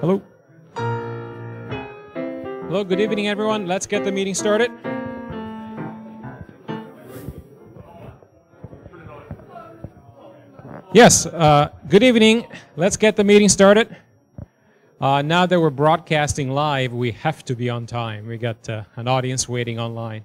Hello. Hello, good evening, everyone. Let's get the meeting started. Yes, good evening. Let's get the meeting started. Now that we're broadcasting live, we have to be on time. We got an audience waiting online.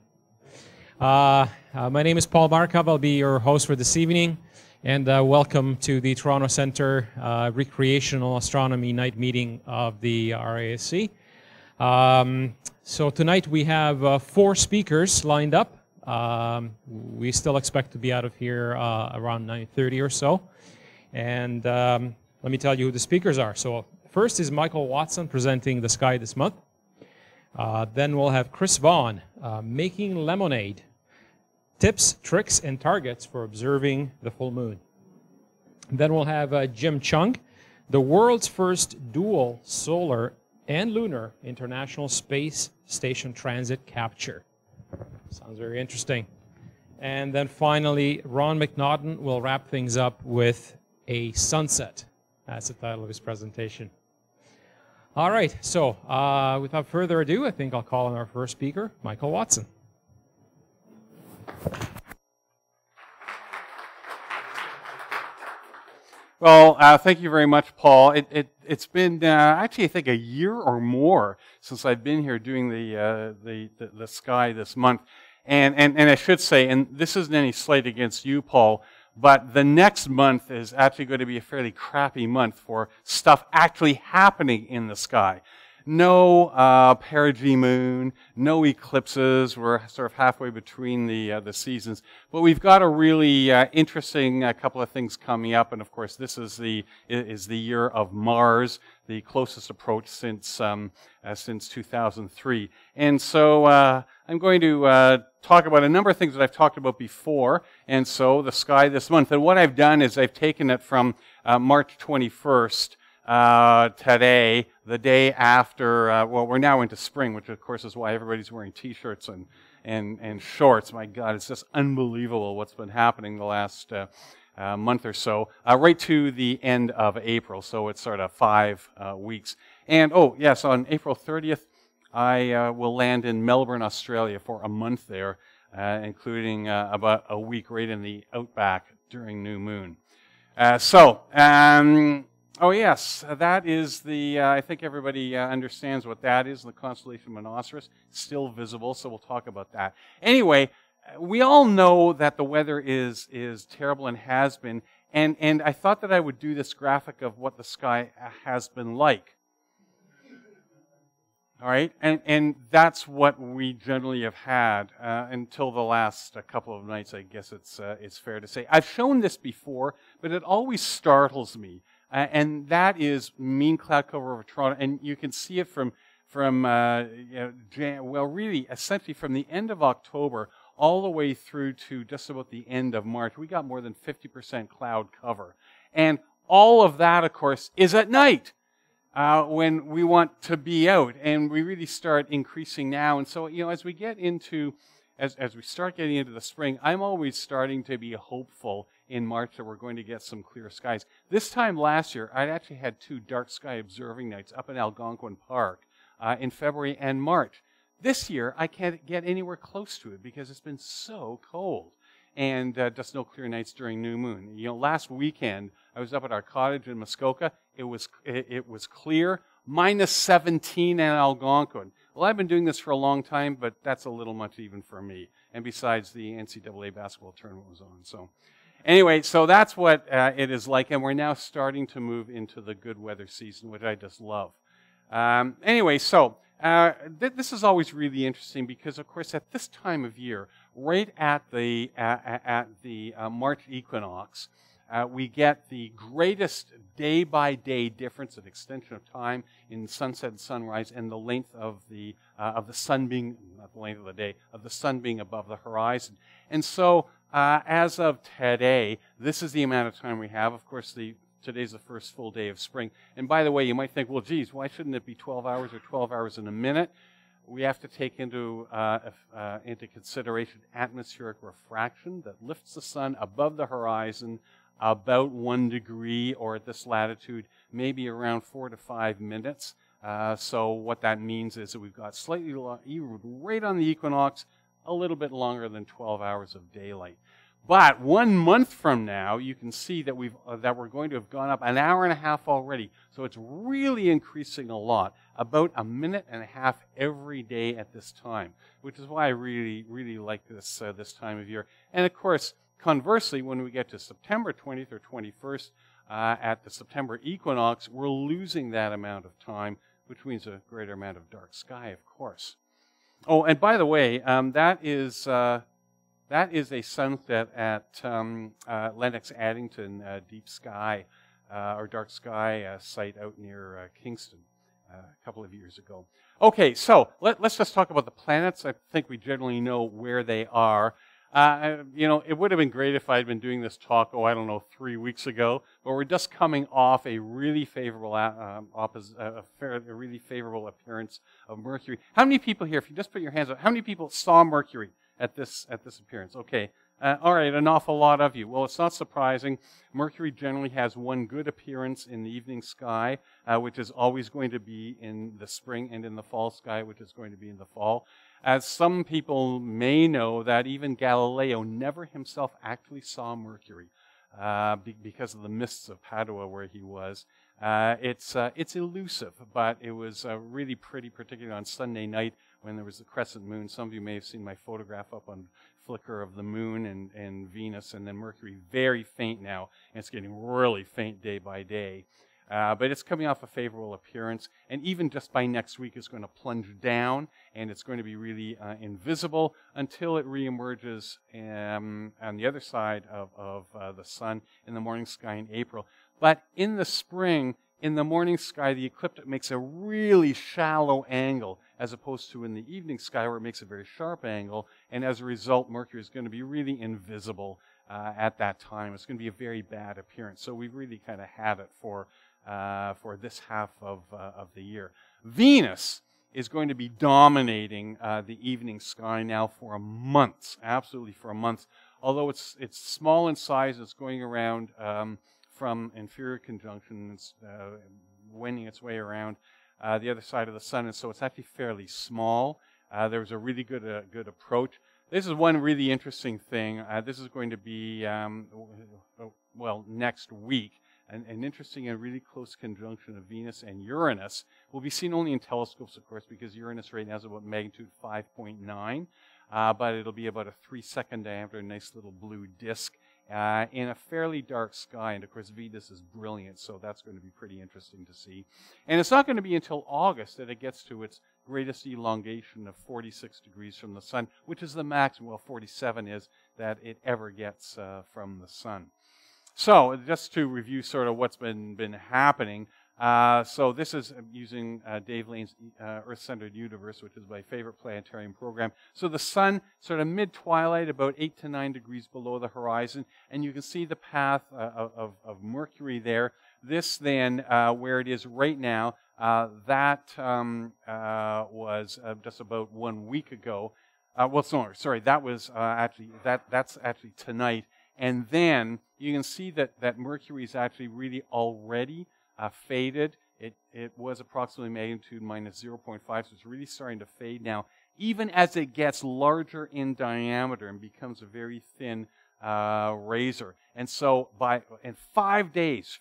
My name is Paul Markov. I'll be your host for this evening. And welcome to the Toronto Centre Recreational Astronomy Night meeting of the RASC. So tonight we have 4 speakers lined up. We still expect to be out of here around 9:30 or so. And let me tell you who the speakers are. So first is Michael Watson presenting The Sky This Month. Then we'll have Chris Vaughen, Making Lemonade. Tips, tricks, and targets for observing the full moon. Then we'll have Jim Chung, the world's first dual solar and lunar International Space Station transit capture. Sounds very interesting. And then finally, Ron Macnaughton will wrap things up with a sunset. That's the title of his presentation. All right, so without further ado, I think I'll call on our first speaker, Michael Watson. Well, thank you very much, Paul. It's been actually, I think, a year or more since I've been here doing the Sky This Month, and I should say, and this isn't any slight against you, Paul, but the next month is actually going to be a fairly crappy month for stuff actually happening in the sky. No perigee moon, no eclipses. We're sort of halfway between the seasons, but we've got a really interesting couple of things coming up. And of course, this is the year of Mars, the closest approach since 2003. And so I'm going to talk about a number of things that I've talked about before. And so the Sky This Month. And what I've done is I've taken it from March 21st. Today, the day after, well, we're now into spring, which of course is why everybody's wearing t-shirts and shorts. My God, it's just unbelievable what's been happening the last month or so, right to the end of April. So it's sort of 5 weeks. And oh, yes, on April 30th, I will land in Melbourne, Australia for a month there, including about a week right in the outback during New Moon. Oh yes, that is the, I think everybody understands what that is, the constellation Monoceros, still visible, so we'll talk about that. Anyway, we all know that the weather is terrible and has been, and I thought that I would do this graphic of what the sky has been like. All right, and that's what we generally have had until the last couple of nights, I guess it's fair to say. I've shown this before, but it always startles me. And that is mean cloud cover over Toronto, and you can see it from really, essentially from the end of October all the way through to just about the end of March. We got more than 50% cloud cover, and all of that, of course, is at night when we want to be out, and we really start increasing now. And so, as we get into As we start getting into the spring, I'm always starting to be hopeful in March that we're going to get some clear skies. This time last year, I actually had 2 dark sky observing nights up in Algonquin Park in February and March. This year, I can't get anywhere close to it because it's been so cold and just no clear nights during New Moon. Last weekend, I was up at our cottage in Muskoka. It was clear, minus 17 in Algonquin. Well, I've been doing this for a long time, but that's a little much even for me. And besides, the NCAA basketball tournament was on. So anyway, so that's what it is like. And we're now starting to move into the good weather season, which I just love. Anyway, so this is always really interesting because, of course, at this time of year, right at the March equinox, we get the greatest day-by-day difference of extension of time in sunset and sunrise, and the length of the sun being, not the length of the day, of the sun being above the horizon. And so, as of today, this is the amount of time we have. Of course, today's the first full day of spring. And by the way, you might think, well, geez, why shouldn't it be 12 hours or 12 hours in a minute? We have to take into consideration atmospheric refraction that lifts the sun above the horizon about 1 degree, or at this latitude, maybe around 4 to 5 minutes. So what that means is that we've got slightly right on the equinox, a little bit longer than 12 hours of daylight. But 1 month from now, you can see that we're going to have gone up an hour and a half already. So it's really increasing a lot, about a minute and a half every day at this time, which is why I really, really like this this time of year. And of course, conversely, when we get to September 20th or 21st at the September equinox, we're losing that amount of time, which means a greater amount of dark sky, of course. Oh, and by the way, that is a sunset at Lennox Addington Deep Sky or Dark Sky site out near Kingston a couple of years ago. Okay, so let's just talk about the planets. I think we generally know where they are. You know, it would have been great if I had been doing this talk, 3 weeks ago, but we're just coming off a really favorable really favorable appearance of Mercury. How many people here, if you just put your hands up, how many people saw Mercury at this appearance? Okay. All right, an awful lot of you. Well, it's not surprising. Mercury generally has one good appearance in the evening sky, which is always going to be in the spring, and in the fall sky, which is going to be in the fall. As some people may know, that even Galileo never himself actually saw Mercury because of the mists of Padua where he was. It's elusive, but it was really pretty, particularly on Sunday night when there was the crescent moon. Some of you may have seen my photograph up on Flickr of the moon and Venus, and then Mercury, very faint now, and it's getting really faint day by day. But it's coming off a favorable appearance, and even just by next week it's going to plunge down, and it's going to be really invisible until it reemerges on the other side of the sun in the morning sky in April. But in the spring, in the morning sky, the ecliptic makes a really shallow angle, as opposed to in the evening sky where it makes a very sharp angle, and as a result, Mercury is going to be really invisible at that time. It's going to be a very bad appearance. So we've really kind of had it for this half of the year. Venus is going to be dominating the evening sky now for a month, absolutely for a month. Although it's small in size, it's going around from inferior conjunction, it's wending its way around the other side of the sun, and so it's actually fairly small. There was a really good approach. This is one really interesting thing. This is going to be, next week. An interesting and really close conjunction of Venus and Uranus will be seen only in telescopes, of course, because Uranus right now is about magnitude 5.9, but it'll be about a 3-second diameter, nice little blue disk in a fairly dark sky. And of course, Venus is brilliant, so that's going to be pretty interesting to see. And it's not going to be until August that it gets to its greatest elongation of 46 degrees from the sun, which is the maximum, well, 47 is, that it ever gets from the sun. So just to review sort of what's been happening, so this is using Dave Lane's Earth-Centered Universe, which is my favorite planetarium program. So the sun, sort of mid-twilight, about 8 to 9 degrees below the horizon, and you can see the path of Mercury there. This then, where it is right now, that was just about 1 week ago. That was that's actually tonight. And then you can see that Mercury is actually really already faded. It was approximately magnitude minus 0.5, so it's really starting to fade now, even as it gets larger in diameter and becomes a very thin razor. And so in 5 days,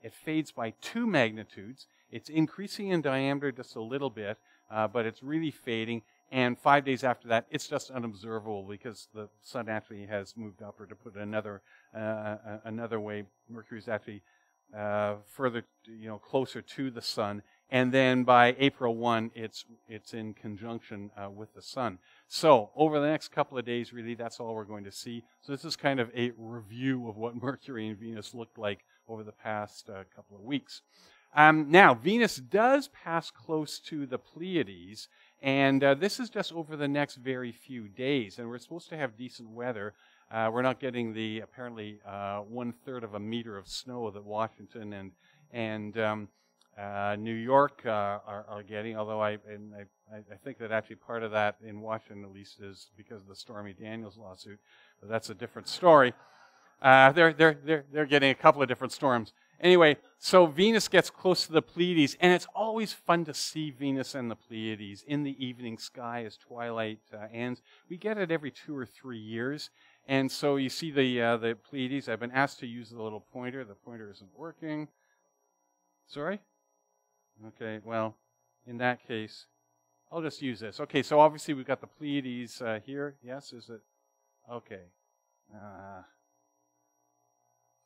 it fades by 2 magnitudes. It's increasing in diameter just a little bit, but it's really fading. And 5 days after that, it's just unobservable because the sun actually has moved up, or to put it another way, Mercury is actually further, closer to the sun. And then by April 1, it's in conjunction with the sun. So over the next couple of days, really, that's all we're going to see. So this is kind of a review of what Mercury and Venus looked like over the past couple of weeks. Now, Venus does pass close to the Pleiades, and this is just over the next very few days, and we're supposed to have decent weather. We're not getting the apparently 1/3 of a meter of snow that Washington and New York are getting, although I think that actually part of that in Washington at least is because of the Stormy Daniels lawsuit, but that's a different story. They're getting a couple of different storms. Anyway, so Venus gets close to the Pleiades, and it's always fun to see Venus and the Pleiades in the evening sky as twilight ends. We get it every 2 or 3 years, and so you see the Pleiades. I've been asked to use the little pointer. The pointer isn't working. Sorry? Okay, well, in that case, I'll just use this. Okay, so obviously we've got the Pleiades here. Yes, is it? Okay.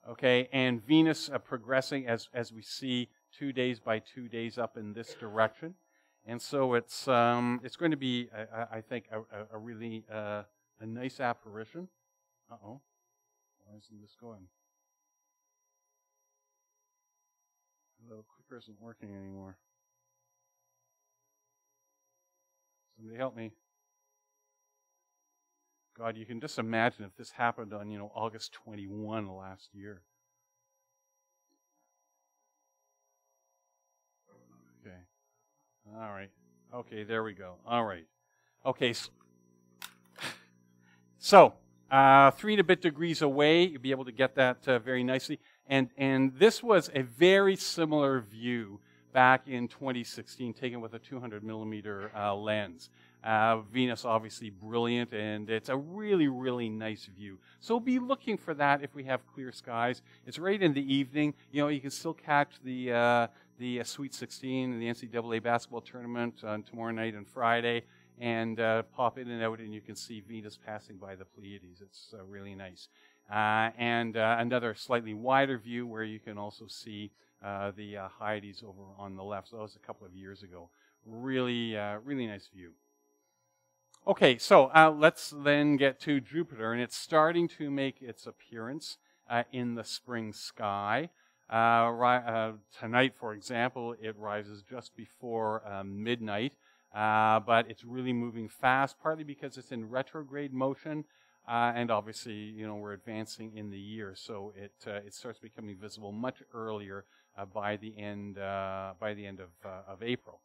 Okay, and Venus progressing as we see 2 days by 2 days up in this direction, and so it's going to be I think a really a nice apparition. Uh-oh, why isn't this going? The clicker isn't working anymore. Somebody help me. God, you can just imagine if this happened on, August 21 last year. Okay. All right. Okay, there we go. All right. Okay. So 3 and a bit degrees away, you'll be able to get that very nicely. And this was a very similar view back in 2016, taken with a 200 millimeter lens. Venus obviously brilliant, and it's a really, really nice view. So be looking for that if we have clear skies. It's right in the evening. You can still catch the Sweet 16 in the NCAA basketball tournament on tomorrow night and Friday, and pop in and out, and you can see Venus passing by the Pleiades. It's really nice. And another slightly wider view where you can also see the Hyades over on the left. So that was a couple of years ago. Really, really nice view. Okay, so let's then get to Jupiter, and it's starting to make its appearance in the spring sky. Tonight, for example, it rises just before midnight, but it's really moving fast, partly because it's in retrograde motion, and obviously, we're advancing in the year, so it starts becoming visible much earlier by the end of April.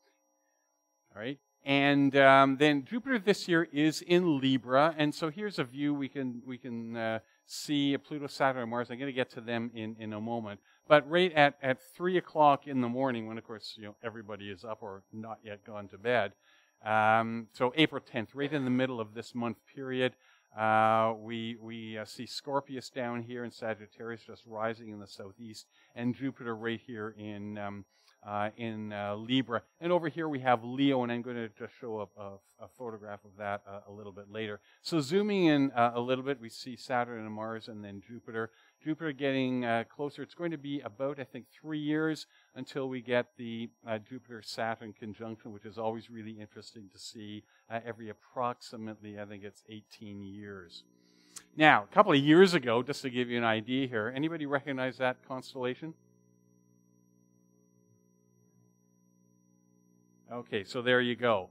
All right. And then Jupiter this year is in Libra, and so here's a view we can see Pluto, Saturn, and Mars. I'm going to get to them in a moment. But right at 3 o'clock in the morning, when of course everybody is up or not yet gone to bed. So April 10th, right in the middle of this month period, we see Scorpius down here and Sagittarius just rising in the southeast, and Jupiter right here in Libra. And over here we have Leo, and I'm going to just show a photograph of that a little bit later. So zooming in a little bit, we see Saturn and Mars and then Jupiter. Jupiter getting closer. It's going to be about, I think, 3 years until we get the Jupiter-Saturn conjunction, which is always really interesting to see every approximately, I think it's 18 years. Now, a couple of years ago, just to give you an idea here, anybody recognize that constellation? Okay, so there you go.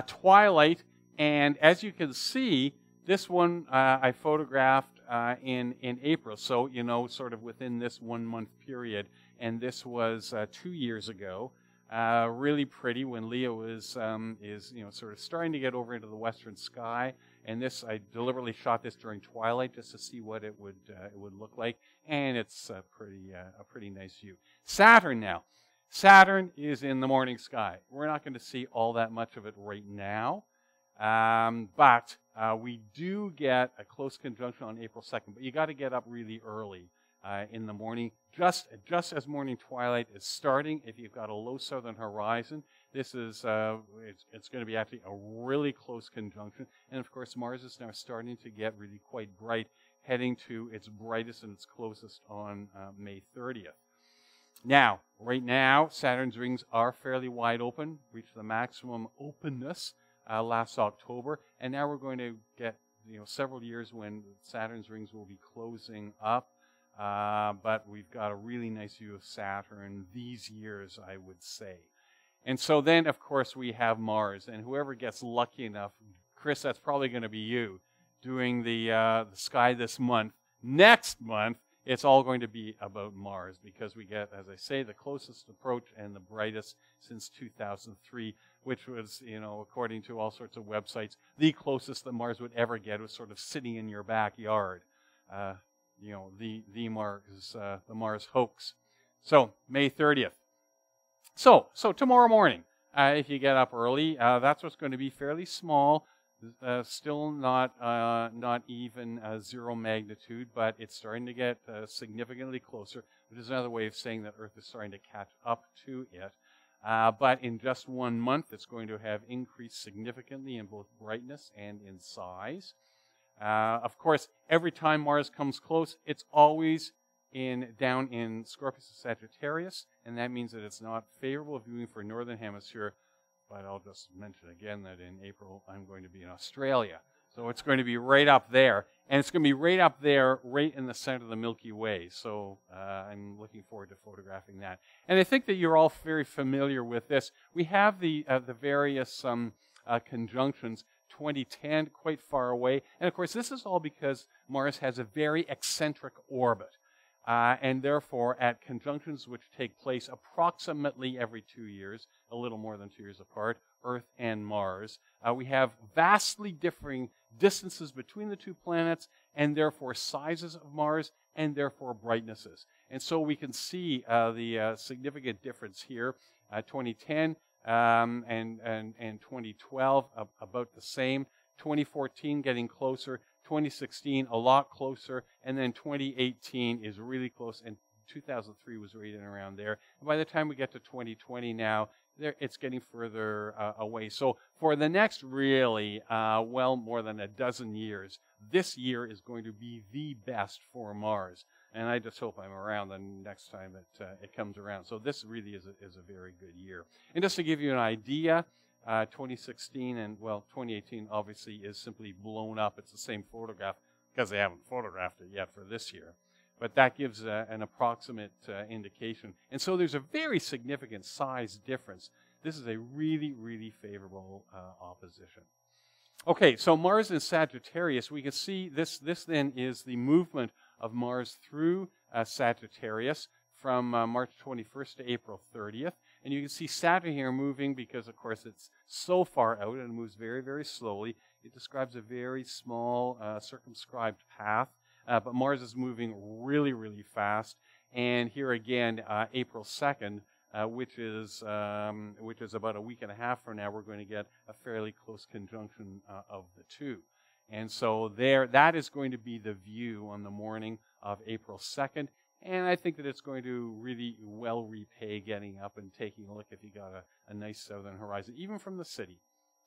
Twilight, and as you can see, this one I photographed in April, so sort of within this 1 month period, and this was 2 years ago. Really pretty when Leo is sort of starting to get over into the western sky, and this I deliberately shot this during twilight just to see what it would look like, and it's a pretty nice view. Saturn now. Saturn is in the morning sky. We're not going to see all that much of it right now, but we do get a close conjunction on April 2nd, but you got to get up really early in the morning, just as morning twilight is starting. If you've got a low southern horizon, this is it's going to be actually a really close conjunction, and of course Mars is now starting to get really quite bright, heading to its brightest and its closest on May 30th. Now, right now, Saturn's rings are fairly wide open, reached the maximum openness last October, and now we're going to get several years when Saturn's rings will be closing up, but we've got a really nice view of Saturn these years, I would say. And so then, of course, we have Mars, and whoever gets lucky enough, Chris, that's probably going to be you, doing the sky this month. Next month, it's all going to be about Mars because we get, as I say, the closest approach and the brightest since 2003, which was, according to all sorts of websites, the closest that Mars would ever get. It was sort of sitting in your backyard. the Mars hoax. So May 30th. So tomorrow morning, if you get up early, that's what's going to be fairly small. Still not even 0 magnitude, but it's starting to get significantly closer, which is another way of saying that Earth is starting to catch up to it. But in just 1 month, it's going to have increased significantly in both brightness and in size. Of course, every time Mars comes close, it's always down in Scorpius and Sagittarius, and that means that it's not favorable viewing for Northern Hemisphere. But I'll just mention again that in April, I'm going to be in Australia. So it's going to be right up there. And it's going to be right up there, right in the center of the Milky Way. So I'm looking forward to photographing that. And I think that you're all very familiar with this. We have the various conjunctions. 2010, quite far away. And of course, this is all because Mars has a very eccentric orbit. And therefore, at conjunctions which take place approximately every 2 years, a little more than 2 years apart, Earth and Mars, we have vastly differing distances between the two planets, and therefore sizes of Mars, and therefore brightnesses. And so we can see the significant difference here. 2010 and 2012 about the same. 2014 getting closer. 2016 a lot closer, and then 2018 is really close, and 2003 was right in around there. And by the time we get to 2020 now, it's getting further away. So for the next really, well, more than a dozen years, this year is going to be the best for Mars. And I just hope I'm around the next time it comes around. So this really is a very good year. And just to give you an idea, 2016 and, well, 2018 obviously is simply blown up. It's the same photograph because they haven't photographed it yet for this year. But that gives an approximate indication. And so there's a very significant size difference. This is a really, really favorable opposition. Okay, so Mars in Sagittarius, we can see this then is the movement of Mars through Sagittarius from March 21st to April 30th. And you can see Saturn here moving because, of course, it's so far out and it moves very, very slowly. It describes a very small, circumscribed path. But Mars is moving really, really fast. And here again, April 2nd, which is about a week and a half from now, we're going to get a fairly close conjunction of the two. And so that is going to be the view on the morning of April 2nd. And I think that it's going to really well repay getting up and taking a look if you got a nice southern horizon, even from the city.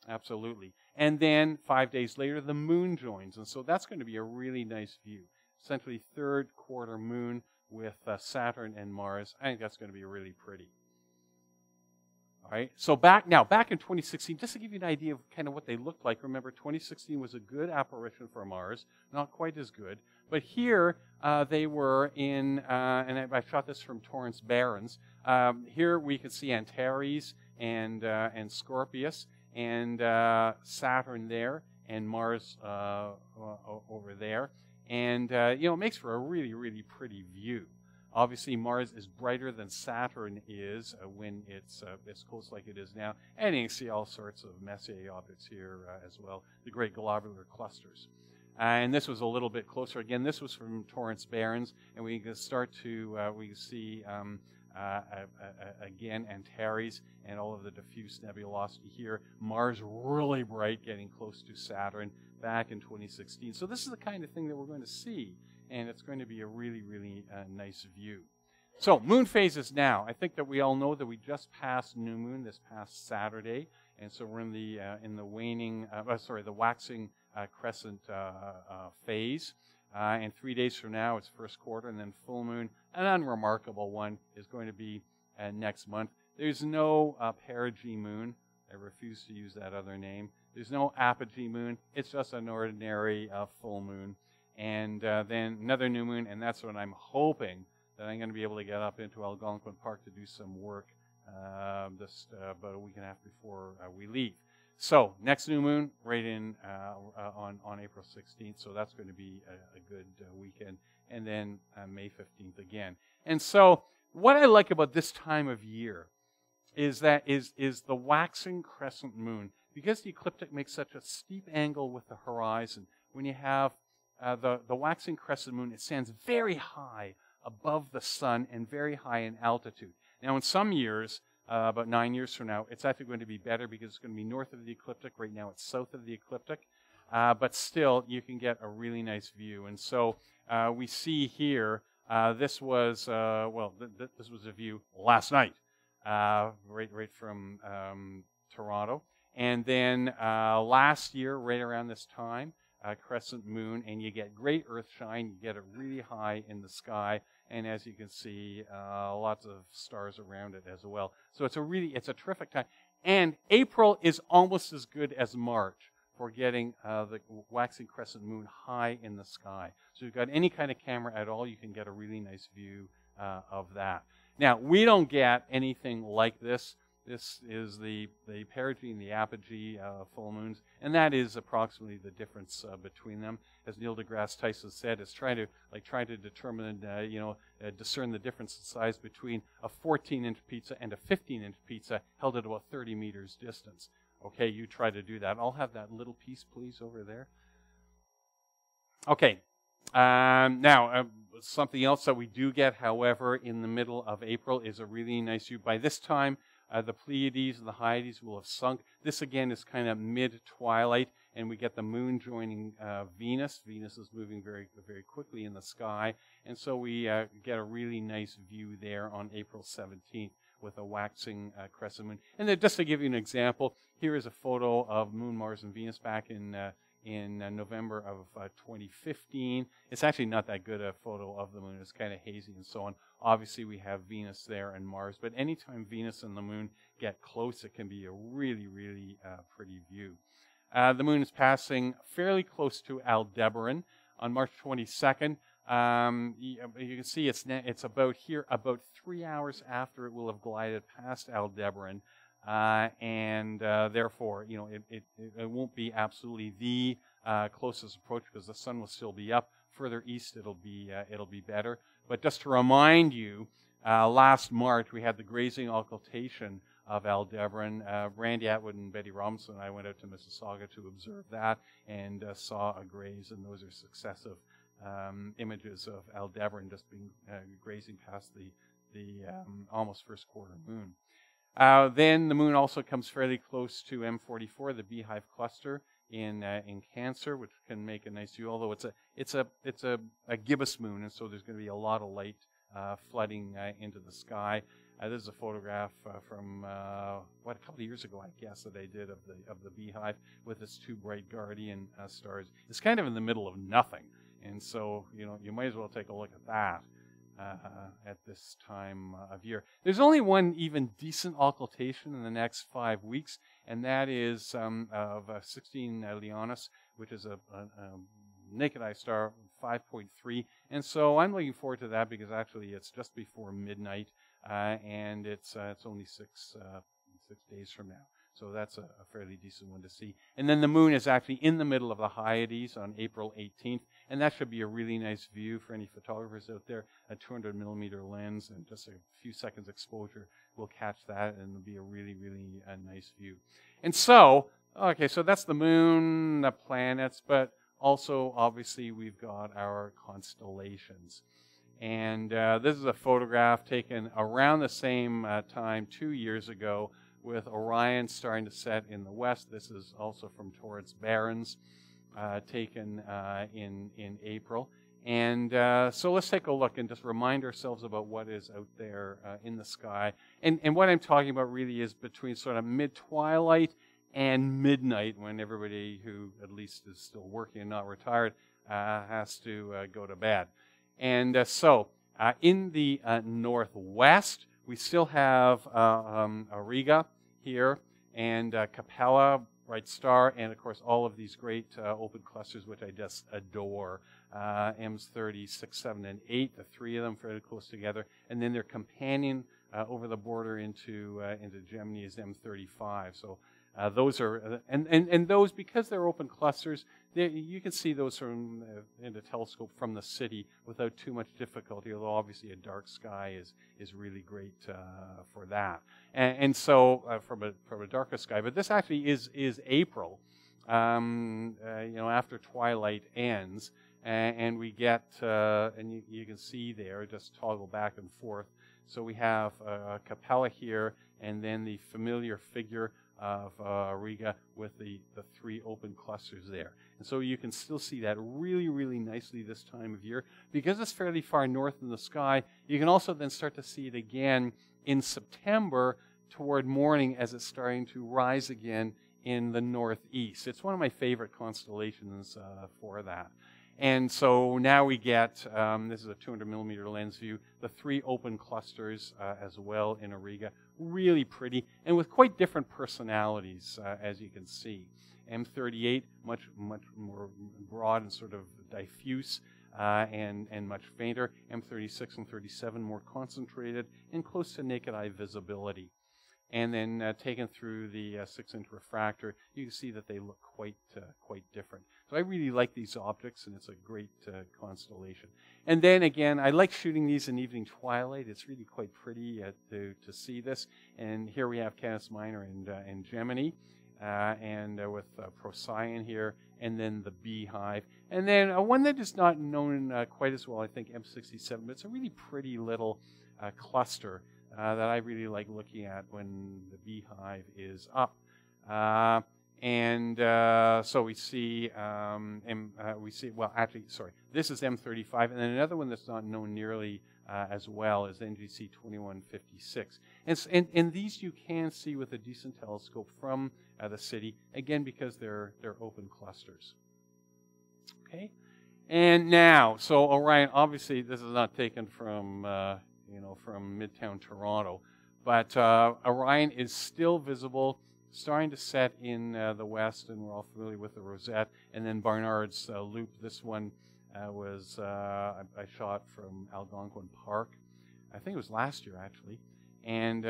Absolutely. And then 5 days later, the moon joins. And so that's going to be a really nice view. Essentially third quarter moon with Saturn and Mars. I think that's going to be really pretty. All right. So back in 2016, just to give you an idea of kind of what they looked like. Remember, 2016 was a good apparition for Mars. Not quite as good. But here they were in, and I shot this from Torrance Barrens. Here we can see Antares and Scorpius and Saturn there and Mars over there. And, it makes for a really, really pretty view. Obviously, Mars is brighter than Saturn is when it's close like it is now. And you can see all sorts of Messier objects here as well, the great globular clusters. And this was a little bit closer. Again, this was from Torrance Barrens, and we can start to we can see again Antares and all of the diffuse nebulosity here. Mars really bright, getting close to Saturn back in 2016. So this is the kind of thing that we're going to see, and it's going to be a really, really nice view. So moon phases now. I think that we all know that we just passed new moon this past Saturday, and so we're in the waning, the waxing crescent phase. And 3 days from now, it's first quarter, and then full moon. An unremarkable one is going to be next month. There's no perigee moon. I refuse to use that other name. There's no apogee moon. It's just an ordinary full moon. And then another new moon, and that's when I'm hoping that I'm going to be able to get up into Algonquin Park to do some work just about a week and a half before we leave. So next new moon right in on April 16th. So that's going to be a good weekend. And then May 15th again. And so what I like about this time of year is that is the waxing crescent moon. Because the ecliptic makes such a steep angle with the horizon, when you have the waxing crescent moon, it stands very high above the sun and very high in altitude. Now, in some years, about 9 years from now, it's actually going to be better because it's going to be north of the ecliptic. Right now, it's south of the ecliptic. But still, you can get a really nice view. And so we see here, this was, this was a view last night, right from Toronto. And then last year, right around this time, crescent moon, and you get great earth shine. You get it really high in the sky. And as you can see, lots of stars around it as well. So it's a terrific time. And April is almost as good as March for getting the waxing crescent moon high in the sky. So if you've got any kind of camera at all, you can get a really nice view of that. Now, we don't get anything like this. This is the perigee and the apogee full moons, and that is approximately the difference between them. As Neil deGrasse Tyson said, it's trying to determine, discern the difference in size between a 14-inch pizza and a 15-inch pizza held at about 30 meters distance. Okay, you try to do that. I'll have that little piece, please, over there. Okay, now something else that we do get, however, in the middle of April is a really nice view. By this time, the Pleiades and the Hyades will have sunk. This, again, is kind of mid-twilight, and we get the moon joining Venus. Venus is moving very, very quickly in the sky, and so we get a really nice view there on April 17th with a waxing crescent moon. And then just to give you an example, here is a photo of Moon, Mars, and Venus back in November of 2015. It's actually not that good a photo of the moon. It's kind of hazy and so on. Obviously, we have Venus there and Mars, but anytime Venus and the moon get close, it can be a really, really pretty view. The moon is passing fairly close to Aldebaran on March 22nd. You can see it's about 3 hours after it will have glided past Aldebaran. And therefore, it won't be absolutely the closest approach because the sun will still be up. Further east, it'll be better. But just to remind you, last March we had the grazing occultation of Aldebaran. Randy Atwood and Betty Robinson and I went out to Mississauga to observe that and saw a graze, and those are successive images of Aldebaran just being grazing past the almost first quarter moon. Then the moon also comes fairly close to M44, the Beehive cluster in Cancer, which can make a nice view. Although it's a gibbous moon, and so there's going to be a lot of light flooding into the sky. This is a photograph from a couple of years ago, I guess, that I did of the Beehive with its two bright guardian stars. It's kind of in the middle of nothing, and so you might as well take a look at that. At this time of year. There's only one even decent occultation in the next 5 weeks, and that is of 16 Leonis, which is a naked eye star, 5.3. And so I'm looking forward to that because actually it's just before midnight, and it's only 6 days from now. So that's a fairly decent one to see. And then the moon is actually in the middle of the Hyades on April 18th, and that should be a really nice view for any photographers out there. A 200-millimeter lens and just a few seconds exposure will catch that, and it'll be a really, really nice view. And so, okay, so that's the moon, the planets, but also, obviously, we've got our constellations. And this is a photograph taken around the same time 2 years ago, with Orion starting to set in the west. This is also from Taurus Barons, taken in April. And so let's take a look and just remind ourselves about what is out there in the sky. And what I'm talking about really is between sort of mid-twilight and midnight, when everybody who at least is still working and not retired has to go to bed. And so in the northwest, we still have Auriga here, and Capella, Bright Star, and of course all of these great open clusters, which I just adore. M's 30, 6, 7, and 8, the three of them fairly close together, and then their companion over the border into Gemini is M35. So those are and those, because they're open clusters, you can see those from in the telescope from the city without too much difficulty. Although obviously a dark sky is really great for that. And so from a darker sky, but this actually is April, after twilight ends. and we get, and you can see there, just toggle back and forth. So we have Capella here, and then the familiar figure of Auriga with the three open clusters there. And so you can still see that really, really nicely this time of year. Because it's fairly far north in the sky, you can also then start to see it again in September toward morning as it's starting to rise again in the northeast. It's one of my favorite constellations for that. And so now we get, this is a 200 millimeter lens view, the three open clusters as well in Auriga. Really pretty, and with quite different personalities, as you can see. M38, much more broad and sort of diffuse, and much fainter. M36 and 37, more concentrated and close to naked eye visibility. And then taken through the 6-inch refractor, you can see that they look quite different. So I really like these optics, and it's a great constellation. And then again, I like shooting these in evening twilight. It's really quite pretty to see this. And here we have Canis Minor and Gemini, and with Procyon here, and then the Beehive. And then one that is not known quite as well, I think, M67, but it's a really pretty little cluster that I really like looking at when the Beehive is up. So we see, well, actually, sorry, this is M35, and then another one that's not known nearly as well is NGC 2156. And these you can see with a decent telescope from the city, again, because they're open clusters. Okay, and now, so Orion, obviously, this is not taken from from Midtown Toronto, but Orion is still visible, starting to set in the west, and we're all familiar with the Rosette, and then Barnard's Loop. This one was I shot from Algonquin Park. I think it was last year, actually. And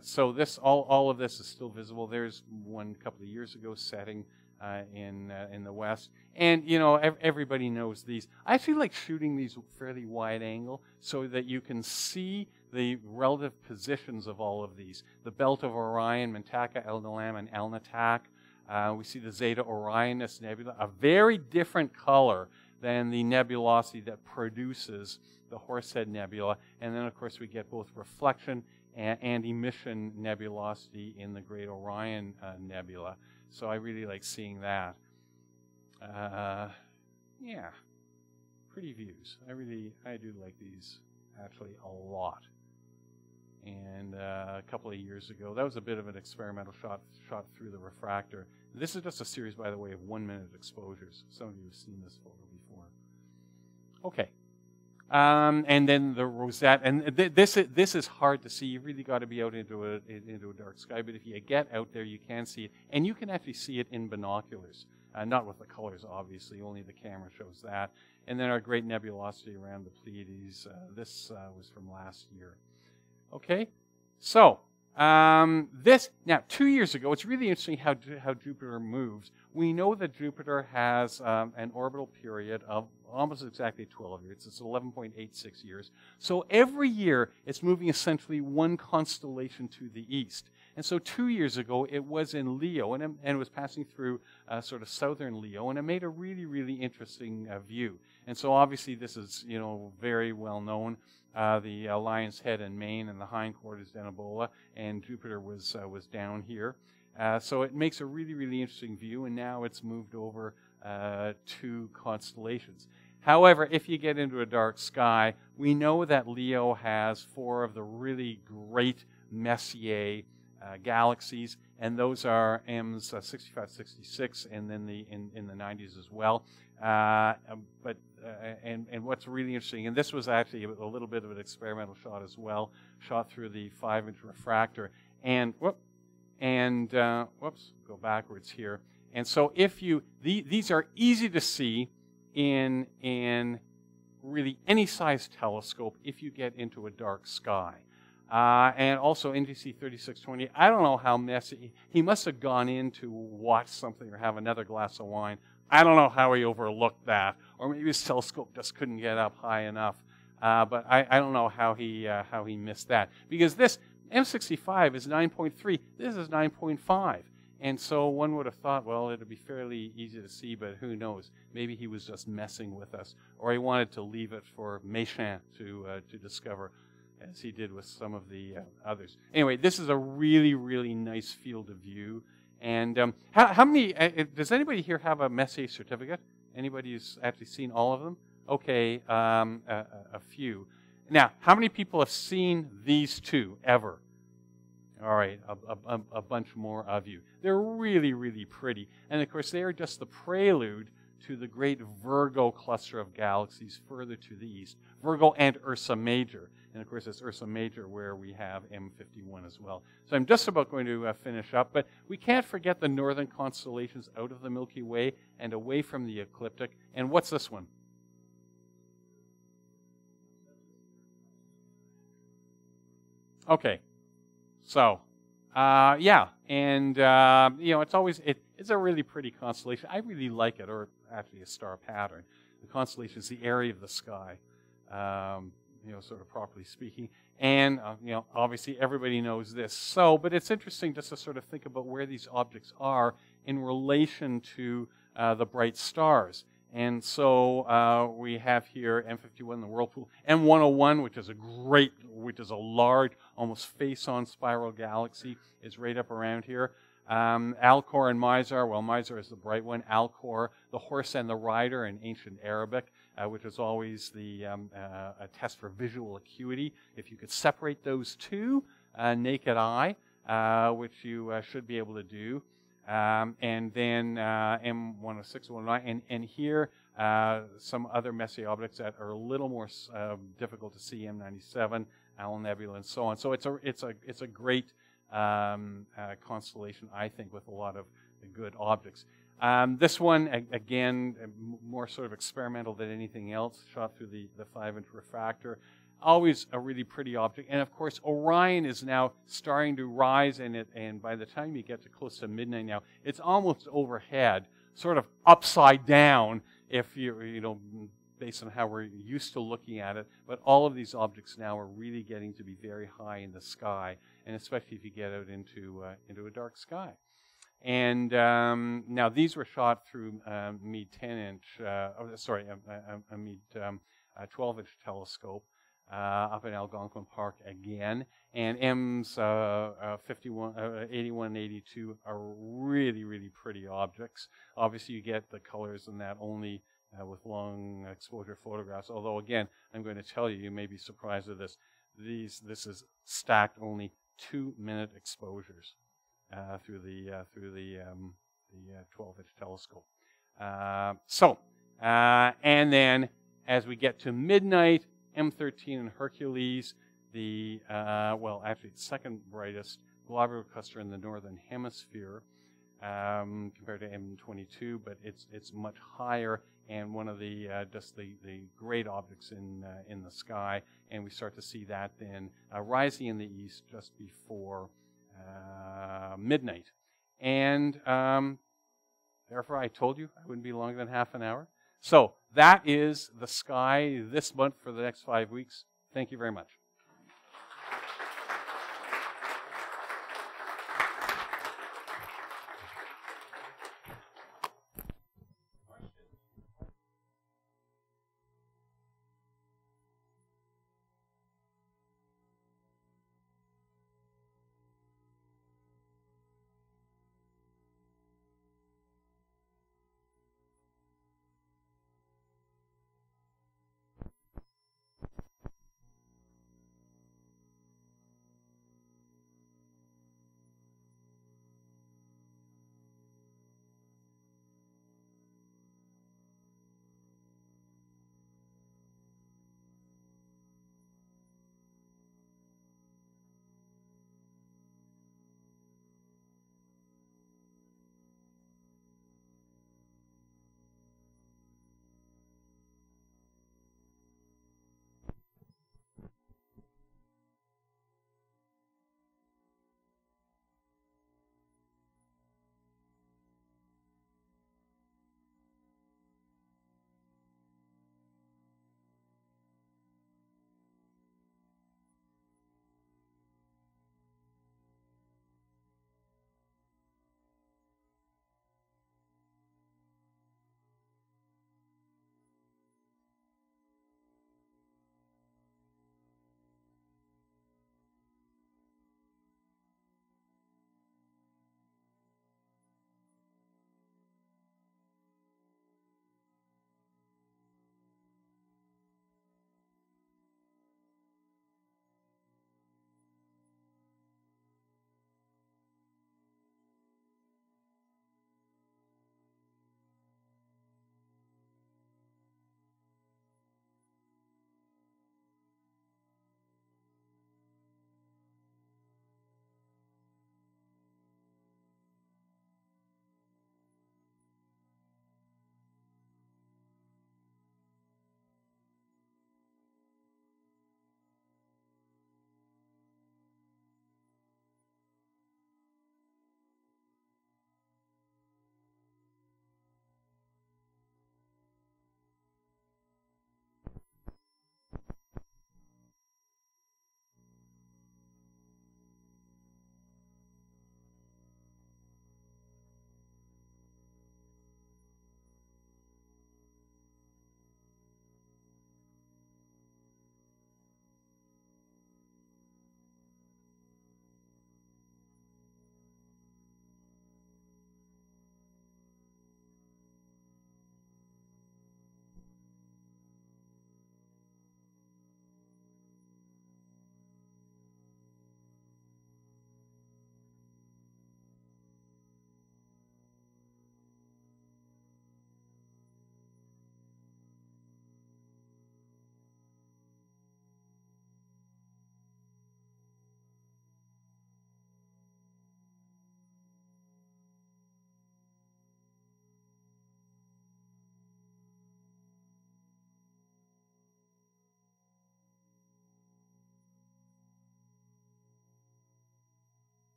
so this, all of this is still visible. There's one a couple of years ago setting in the west. And, everybody knows these. I actually like shooting these fairly wide angle so that you can see the relative positions of all of these. The belt of Orion, Mintaka, Eldalam, and Alnitak. We see the Zeta Orionis Nebula, a very different color than the nebulosity that produces the Horsehead Nebula. And then, of course, we get both reflection and emission nebulosity in the Great Orion Nebula. So I really like seeing that. Yeah, pretty views. I do like these actually a lot. And a couple of years ago, that was a bit of an experimental shot through the refractor. This is just a series, by the way, of 1-minute exposures. Some of you have seen this photo before. Okay. And then the Rosette, and this is hard to see. You really got to be out into a dark sky. But if you get out there, you can see it, and you can actually see it in binoculars. Not with the colors, obviously. Only the camera shows that. And then our great nebulosity around the Pleiades. This was from last year. Okay, so this now 2 years ago. It's really interesting how Jupiter moves. We know that Jupiter has an orbital period of almost exactly 12 years. It's 11.86 years. So every year, it's moving essentially one constellation to the east. And so 2 years ago, it was in Leo, and it was passing through sort of southern Leo, and it made a really, really interesting view. And so obviously, this is very well known. The lion's head in Maine, and the hindquarters Denebola, and Jupiter was down here. So it makes a really, really interesting view, and now it's moved over to constellations. However, if you get into a dark sky, we know that Leo has 4 of the really great Messier galaxies, and those are M's 65, 66, and then in the 90s as well. And what's really interesting, and this was actually a little bit of an experimental shot as well, shot through the 5-inch refractor, and go backwards here. And so if these are easy to see in really any size telescope if you get into a dark sky. And also NGC 3620, I don't know how messy, he must have gone in to watch something or have another glass of wine. I don't know how he overlooked that, or maybe his telescope just couldn't get up high enough. But I don't know how he missed that, because this M65 is 9.3, this is 9.5. And so one would have thought, well, it'd be fairly easy to see, but who knows? Maybe he was just messing with us, or he wanted to leave it for Méchain to discover, as he did with some of the others. Anyway, this is a really, really nice field of view. And how many, does anybody here have a Messier certificate? Anybody who's actually seen all of them? Okay, a few. Now, how many people have seen these two ever? All right, a bunch more of you. They're really, really pretty. And of course, they are just the prelude to the great Virgo cluster of galaxies further to the east. Virgo and Ursa Major. And of course, it's Ursa Major where we have M51 as well. So I'm just about going to finish up, but we can't forget the northern constellations out of the Milky Way and away from the ecliptic. And what's this one? Okay. So, yeah, and it's always it's a really pretty constellation. I really like it, or actually a star pattern. The constellation is the area of the sky, sort of properly speaking, and obviously everybody knows this. So, but it's interesting just to sort of think about where these objects are in relation to the bright stars. And so we have here M51, the Whirlpool, M101, which is a large, almost face-on spiral galaxy, is right up around here. Alcor and Mizar, well, Mizar is the bright one. Alcor, the horse and the rider in ancient Arabic, which is always a test for visual acuity. If you could separate those two, naked eye, which you should be able to do. And then M106, 109, and here some other Messier objects that are a little more difficult to see, M97, Owl Nebula, and so on. So it's a great constellation, I think, with a lot of good objects. This one, again, more sort of experimental than anything else, shot through the 5-inch refractor. Always a really pretty object. And of course, Orion is now starting to rise, and by the time you get to close to midnight now, it's almost overhead, sort of upside down, if based on how we're used to looking at it. But all of these objects now are really getting to be very high in the sky, and especially if you get out into a dark sky. And now these were shot through Meade 10-inch, a Meade 12-inch telescope. Up in Algonquin Park again, and M's 81 and 82 are really, really pretty objects. Obviously, you get the colors in that only with long exposure photographs. Although, again, I'm going to tell you, you may be surprised at this. This is stacked only 2-minute exposures through the 12-inch telescope. And then as we get to midnight, M13 and Hercules, the second brightest globular cluster in the northern hemisphere compared to M22, but it's much higher, and one of the the great objects in the sky, and we start to see that then rising in the east just before midnight, and therefore I told you I wouldn't be longer than half an hour. So that is the sky this month for the next 5 weeks. Thank you very much.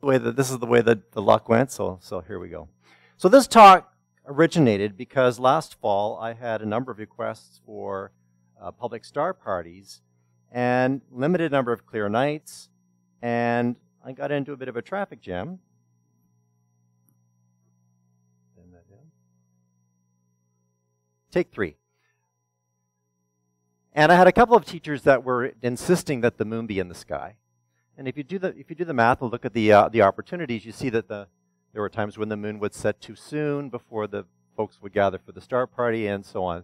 This is the way that the luck went, so here we go. So this talk originated because last fall I had a number of requests for public star parties and limited number of clear nights, and I got into a bit of a traffic jam. Take 3. And I had a couple of teachers that were insisting that the moon be in the sky. And if you do the math and look at the opportunities, you see that there were times when the moon would set too soon before the folks would gather for the star party and so on.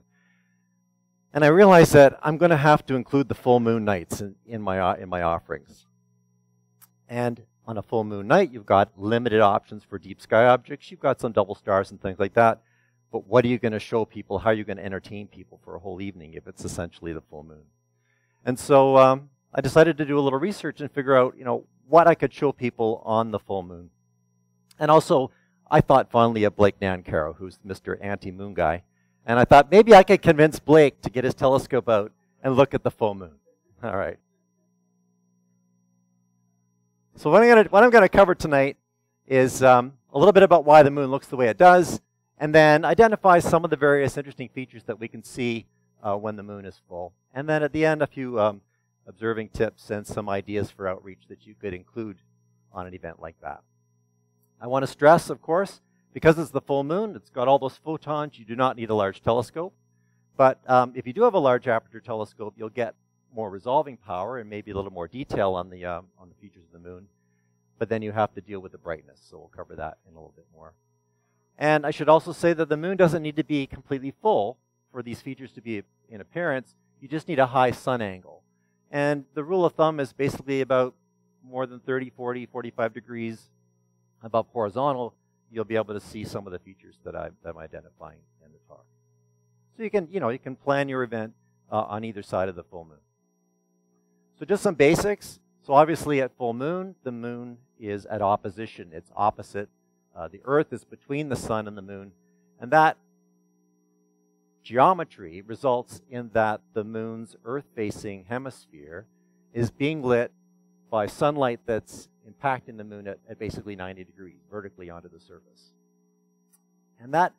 And I realized that I'm going to have to include the full moon nights in my offerings. And on a full moon night, you've got limited options for deep sky objects. You've got some double stars and things like that. But what are you going to show people? How are you going to entertain people for a whole evening if it's essentially the full moon? And so I decided to do a little research and figure out, what I could show people on the full moon. And also, I thought fondly of Blake Nancaro, who's Mr. Anti-Moon guy. And I thought maybe I could convince Blake to get his telescope out and look at the full moon. All right. So what I'm going to cover tonight is a little bit about why the moon looks the way it does, and then identify some of the various interesting features that we can see when the moon is full. And then at the end, a few observing tips and some ideas for outreach that you could include on an event like that. I want to stress, of course, because it's the full moon, it's got all those photons, you do not need a large telescope. But if you do have a large aperture telescope, you'll get more resolving power and maybe a little more detail on the features of the moon. But then you have to deal with the brightness, so we'll cover that in a little bit more. And I should also say that the moon doesn't need to be completely full for these features to be in appearance. You just need a high sun angle. And the rule of thumb is basically about more than 30, 40, 45 degrees above horizontal, you'll be able to see some of the features that I'm identifying in the talk. So you can plan your event on either side of the full moon. So just some basics. So obviously at full moon, the moon is at opposition. It's opposite. The Earth is between the sun and the moon. And that geometry results in that the moon's Earth-facing hemisphere is being lit by sunlight that's impacting the moon at basically 90 degrees, vertically onto the surface. And that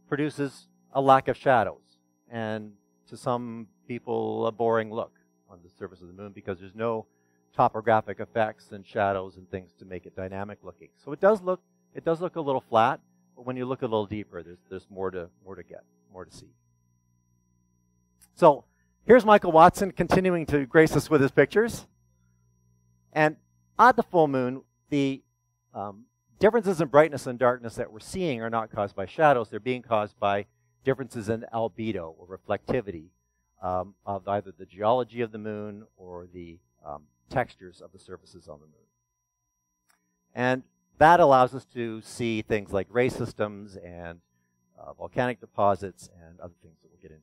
produces a lack of shadows, and to some people, a boring look on the surface of the moon because there's no topographic effects and shadows and things to make it dynamic looking. So it does look a little flat, but when you look a little deeper, there's more to see. So here's Michael Watson continuing to grace us with his pictures. And at the full moon, the differences in brightness and darkness that we're seeing are not caused by shadows. They're being caused by differences in albedo or reflectivity of either the geology of the moon or the textures of the surfaces on the moon. And that allows us to see things like ray systems and volcanic deposits and other things that we'll get into.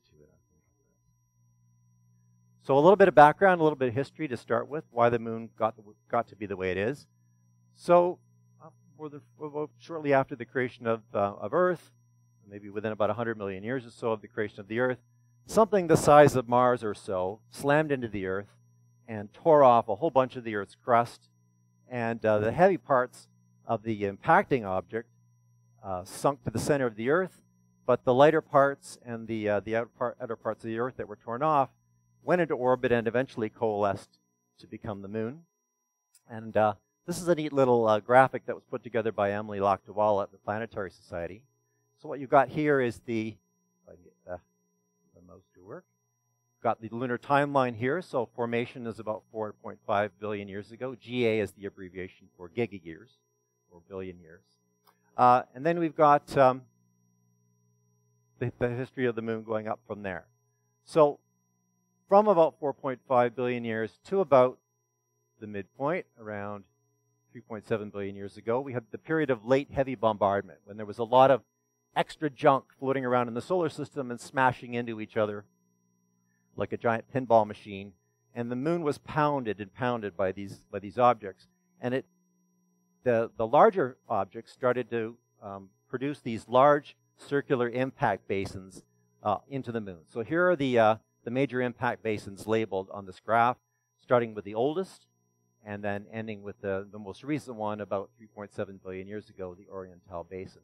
So a little bit of background, a little bit of history to start with, why the moon got to be the way it is. So shortly after the creation of Earth, maybe within about 100 million years or so of the creation of the Earth, something the size of Mars or so slammed into the Earth and tore off a whole bunch of the Earth's crust, and the heavy parts of the impacting object sunk to the center of the Earth, but the lighter parts and the outer parts of the Earth that were torn off went into orbit and eventually coalesced to become the moon. And this is a neat little graphic that was put together by Emily Lakdawala at the Planetary Society. So what you've got here is if I can get the mouse to work. Got the lunar timeline here. So formation is about 4.5 billion years ago. GA is the abbreviation for gigayears, or billion years. And then we've got the history of the moon going up from there. So from about 4.5 billion years to about the midpoint, around 3.7 billion years ago, we had the period of late heavy bombardment, when there was a lot of extra junk floating around in the solar system and smashing into each other like a giant pinball machine. And the moon was pounded and pounded by these objects. And the larger objects started to produce these large circular impact basins into the moon. So here are the major impact basins labeled on this graph, starting with the oldest. and then ending with the most recent one about 3.7 billion years ago, the Oriental Basin.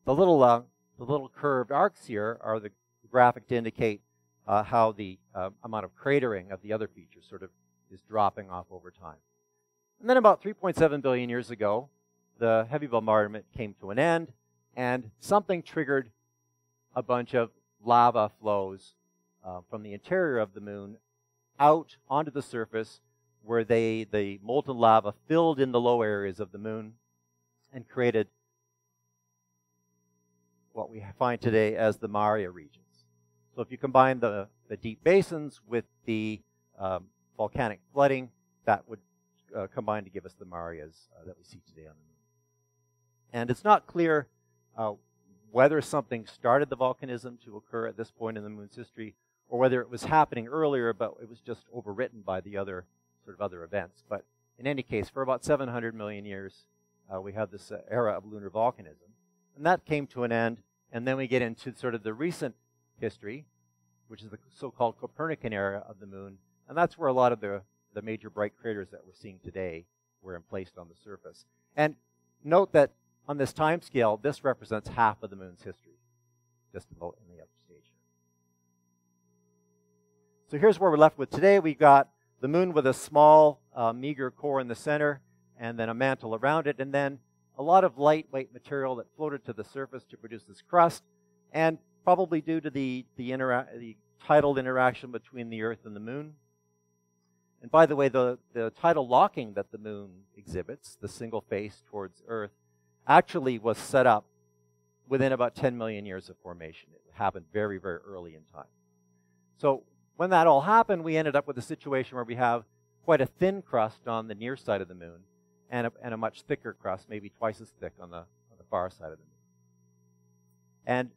The little curved arcs here are the graphic to indicate how the amount of cratering of the other features sort of is dropping off over time. And then about 3.7 billion years ago, the heavy bombardment came to an end, and something triggered a bunch of lava flows from the interior of the moon out onto the surface, where the molten lava filled in the low areas of the moon and created what we find today as the Maria regions. So if you combine the deep basins with the volcanic flooding, that would combine to give us the Marias that we see today on the moon. And it's not clear whether something started the volcanism to occur at this point in the moon's history, or whether it was happening earlier, but it was just overwritten by the other events. But in any case, for about 700 million years, we have this era of lunar volcanism. And that came to an end, and then we get into sort of the recent history, which is the so-called Copernican era of the moon, and that's where a lot of the major bright craters that we're seeing today were placed on the surface. And note that on this time scale, this represents half of the moon's history, just about in the upper stage here. So here's where we're left with today. We've got the moon with a small, meager core in the center, and then a mantle around it, and then a lot of lightweight material that floated to the surface to produce this crust, and probably due to the tidal interaction between the Earth and the moon. And by the way, the tidal locking that the moon exhibits, the single face towards Earth, actually was set up within about 10 million years of formation. It happened very, very early in time. So when that all happened, we ended up with a situation where we have quite a thin crust on the near side of the moon and a much thicker crust, maybe twice as thick on the far side of the moon. And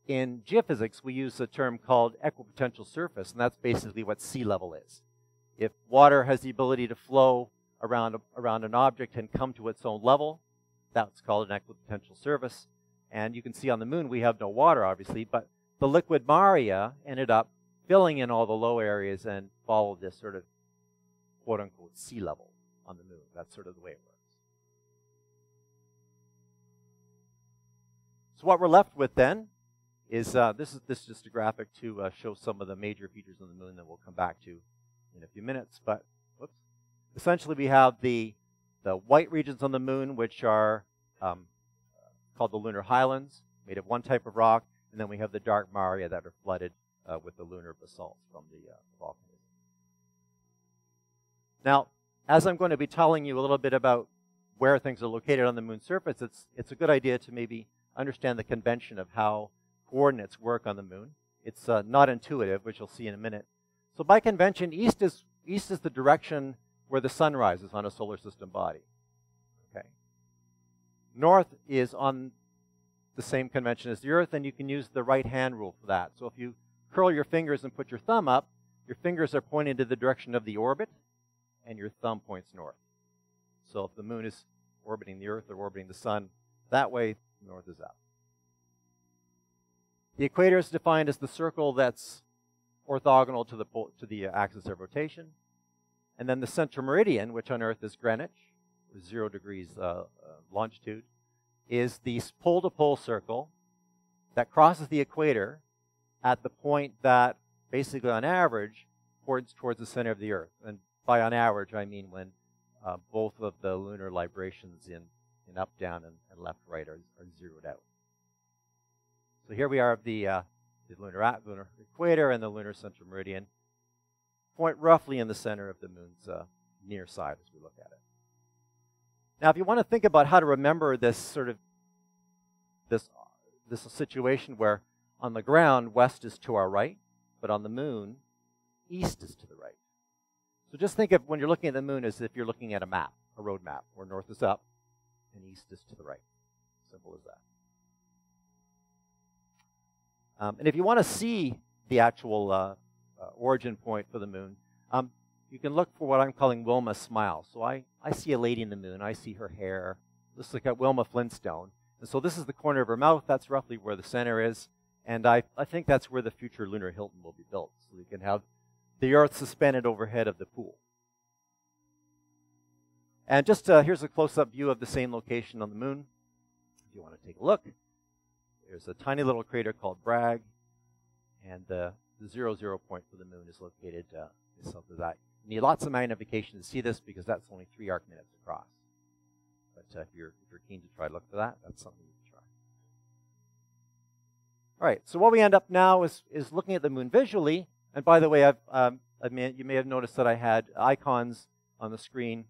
in geophysics, we use a term called equipotential surface, and that's basically what sea level is. If water has the ability to flow around an object and come to its own level, that's called an equipotential surface. And you can see on the moon we have no water, obviously, but the liquid Maria ended up filling in all the low areas and followed this sort of quote-unquote sea level on the moon. That's sort of the way it works. So what we're left with then is this is just a graphic to show some of the major features on the moon that we'll come back to in a few minutes. But whoops. Essentially, we have the white regions on the moon, which are called the lunar highlands, made of one type of rock, and then we have the dark Maria that are flooded with the lunar basalt from the volcanism. Now, as I'm going to be telling you a little bit about where things are located on the moon's surface, it's a good idea to maybe understand the convention of how coordinates work on the moon. It's not intuitive, which you'll see in a minute. So by convention, east is the direction where the sun rises on a solar system body. Okay. North is on the same convention as the Earth, and you can use the right-hand rule for that. So if you curl your fingers and put your thumb up, your fingers are pointing to the direction of the orbit, and your thumb points north. So if the moon is orbiting the Earth or orbiting the sun, that way, north is up. The equator is defined as the circle that's orthogonal to the axis of rotation. And then the central meridian, which on Earth is Greenwich, 0 degrees longitude, is the pole-to-pole circle that crosses the equator at the point that, basically on average, points towards the center of the Earth. And by on average, I mean when both of the lunar librations in up, down, and left, right are zeroed out. So here we are at the lunar equator and the lunar central meridian, point roughly in the center of the moon's near side as we look at it. Now, if you want to think about how to remember this sort of this situation where on the ground west is to our right, but on the moon east is to the right. So just think of when you're looking at the moon as if you're looking at a map, a road map, where north is up and east is to the right. Simple as that. And if you want to see the actual origin point for the moon, you can look for what I'm calling Wilma's smile. So I see a lady in the moon. I see her hair. Looks like a Wilma Flintstone. And so this is the corner of her mouth. That's roughly where the center is. And I think that's where the future lunar Hilton will be built. So you can have the Earth suspended overhead of the pool. And just here's a close-up view of the same location on the moon. If you want to take a look, there's a tiny little crater called Bragg, and the 0, 0 point for the moon is located south of that. You need lots of magnification to see this because that's only 3 arc minutes across. But if you're keen to try to look for that, that's something you can try. All right, so what we end up now is looking at the moon visually. And by the way, you may have noticed that I had icons on the screen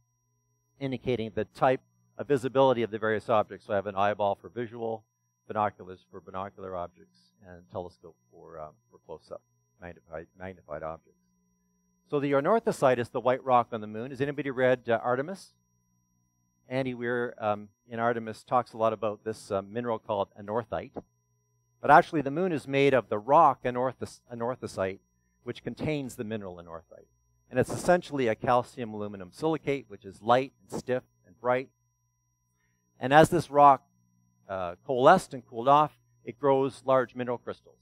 indicating the type of visibility of the various objects. So I have an eyeball for visual, binoculars for binocular objects, and telescope for close-up magnified objects. So the anorthosite is the white rock on the moon. Has anybody read Artemis? Andy Weir in Artemis talks a lot about this mineral called anorthite. But actually the moon is made of the rock anorthosite, which contains the mineral anorthite. And it's essentially a calcium aluminum silicate, which is light and stiff and bright. And as this rock coalesced and cooled off, it grows large mineral crystals.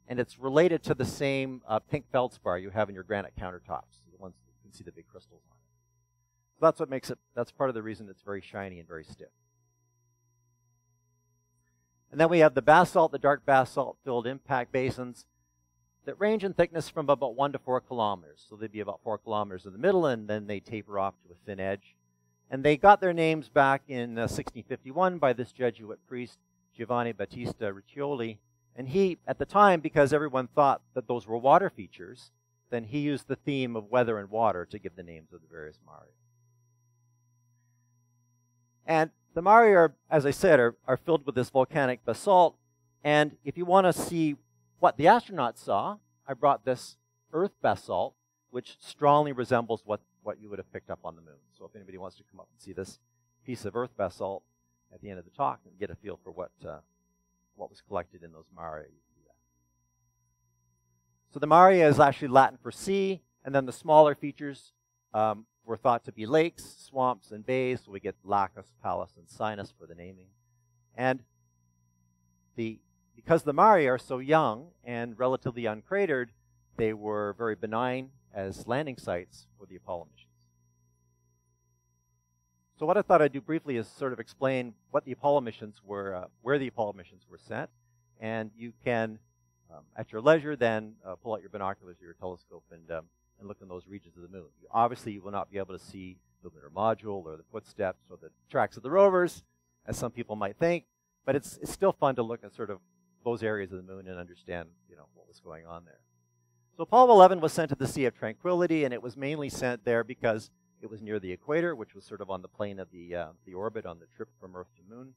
And it's related to the same pink feldspar you have in your granite countertops, the ones that you can see the big crystals on it. So that's what makes it, that's part of the reason it's very shiny and very stiff. And then we have the basalt, the dark basalt-filled impact basins that range in thickness from about 1 to 4 kilometers. So they'd be about 4 kilometers in the middle, and then they taper off to a thin edge. And they got their names back in 1651 by this Jesuit priest, Giovanni Battista Riccioli. And he, at the time, because everyone thought that those were water features, then he used the theme of weather and water to give the names of the various Mare. And the Mare are, as I said, are filled with this volcanic basalt. And if you want to see what the astronauts saw, I brought this Earth basalt, which strongly resembles what you would have picked up on the moon. So if anybody wants to come up and see this piece of Earth basalt at the end of the talk and get a feel for what was collected in those Mare. So the Mare is actually Latin for sea, and then the smaller features were thought to be lakes, swamps, and bays. So we get Lacus, Palus, and Sinus for the naming. And because the Mare are so young and relatively uncratered, they were very benign as landing sites for the Apollo missions. So what I thought I'd do briefly is sort of explain what the Apollo missions were, where the Apollo missions were sent. And you can, at your leisure, then pull out your binoculars or your telescope and look in those regions of the moon. Obviously, you will not be able to see the lunar module or the footsteps or the tracks of the rovers, as some people might think. But it's still fun to look at sort of those areas of the moon and understand, what was going on there. So Apollo 11 was sent to the Sea of Tranquility, and it was mainly sent there because it was near the equator, which was sort of on the plane of the orbit on the trip from Earth to Moon.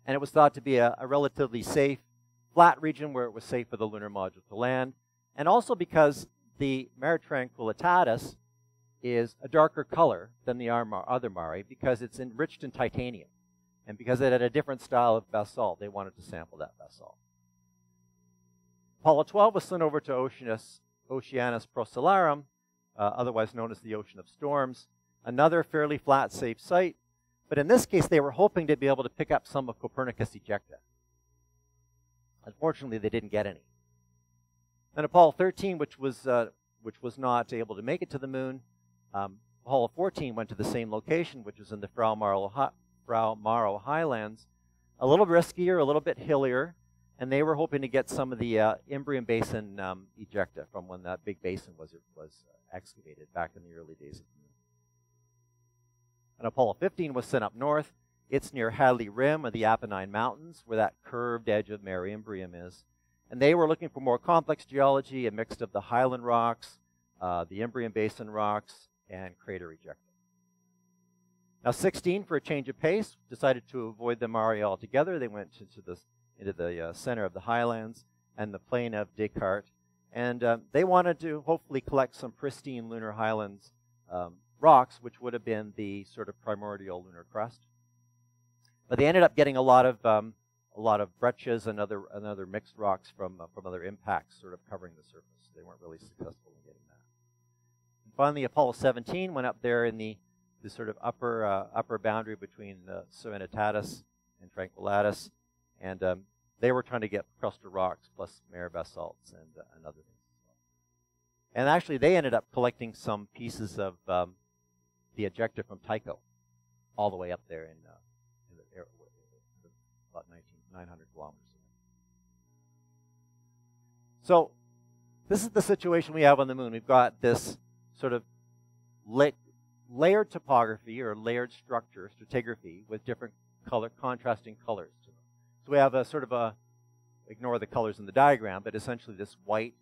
And it was thought to be a relatively safe, flat region where it was safe for the lunar module to land. And also because the Mare Tranquillitatis is a darker color than the other Mare because it's enriched in titanium. And because it had a different style of basalt, they wanted to sample that basalt. Apollo 12 was sent over to Oceanus Procellarum, otherwise known as the Ocean of Storms, another fairly flat, safe site. But in this case, they were hoping to be able to pick up some of Copernicus' ejecta. Unfortunately, they didn't get any. Then Apollo 13, which was not able to make it to the moon, Apollo 14 went to the same location, which was in the Frau Maro Highlands, a little riskier, a little bit hillier, and they were hoping to get some of the Imbrium Basin ejecta from when that big basin was excavated back in the early days of the moon. And Apollo 15 was sent up north. It's near Hadley Rim of the Apennine Mountains, where that curved edge of Mare Imbrium is. And they were looking for more complex geology, a mix of the highland rocks, the Imbrium Basin rocks, and crater ejecta. Now 16, for a change of pace, decided to avoid the Mare altogether. They went into the center of the highlands and the plain of Descartes. And they wanted to hopefully collect some pristine lunar highlands rocks, which would have been the sort of primordial lunar crust. But they ended up getting a lot of breccias and other mixed rocks from other impacts sort of covering the surface. They weren't really successful in getting that. And finally, Apollo 17 went up there in the sort of upper boundary between Serenitatis and Tranquillatus, and they were trying to get crustal rocks plus Mare basalts and other things as well. And actually, they ended up collecting some pieces of the ejecta from Tycho, all the way up there in the air, about 900 kilometers away. So this is the situation we have on the moon. We've got this sort of layered topography or layered structure, stratigraphy, with different contrasting colors to them. So we have a sort of a, ignore the colors in the diagram, but essentially this white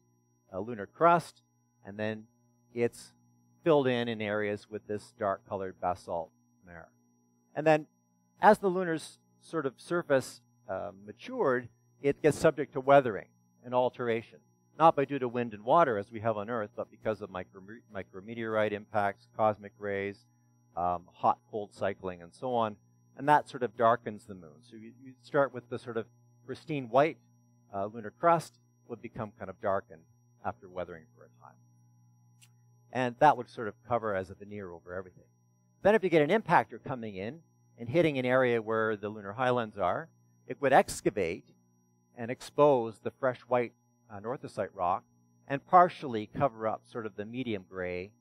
lunar crust, and then it's filled in areas with this dark colored basalt mare. And then as the lunar's sort of surface matured, it gets subject to weathering and alteration. Not by due to wind and water as we have on Earth, but because of micrometeorite impacts, cosmic rays, hot, cold cycling, and so on. And that sort of darkens the moon. So you start with the sort of pristine white lunar crust, would become kind of darkened after weathering for a time. And that would sort of cover as a veneer over everything. Then if you get an impactor coming in and hitting an area where the lunar highlands are, it would excavate and expose the fresh white northocite rock and partially cover up sort of the medium gray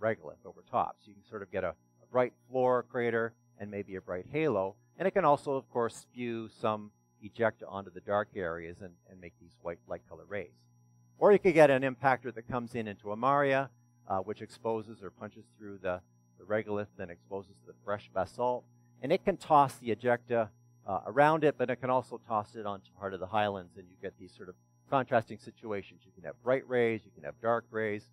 regolith over top. So you can sort of get a bright floor crater and maybe a bright halo. And it can also, of course, spew some ejecta onto the dark areas and make these white light color rays. Or you could get an impactor that comes into a maria, which exposes or punches through the regolith, then exposes the fresh basalt. And it can toss the ejecta around it, but it can also toss it onto part of the highlands, and you get these sort of contrasting situations. You can have bright rays, you can have dark rays,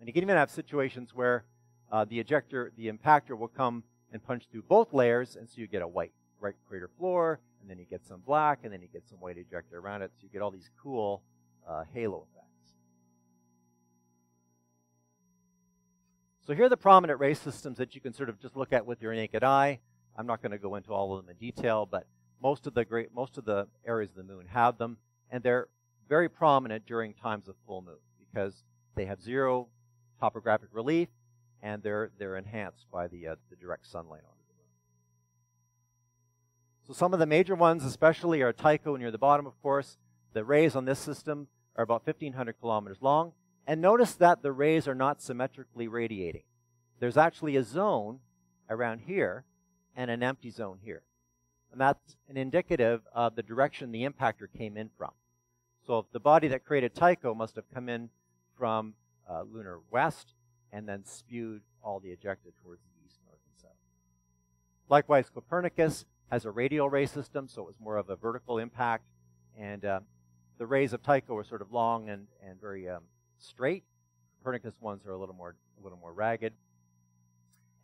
and you can even have situations where the impactor will come and punch through both layers, and so you get a white crater floor, and then you get some black, and then you get some white ejecta around it, so you get all these cool halo effects. So here are the prominent ray systems that you can sort of just look at with your naked eye. I'm not going to go into all of them in detail, but most of the areas of the moon have them, and they're very prominent during times of full moon because they have zero topographic relief, and they're enhanced by the direct sunlight onto the moon. So some of the major ones especially are Tycho near the bottom, of course. The rays on this system are about 1,500 kilometers long. And notice that the rays are not symmetrically radiating. There's actually a zone around here and an empty zone here. And that's an indicative of the direction the impactor came in from. So the body that created Tycho must have come in from lunar west and then spewed all the ejecta towards the east, north, and south. Likewise, Copernicus has a radial ray system, so it was more of a vertical impact. And the rays of Tycho are sort of long and very straight. Copernicus ones are a little more ragged.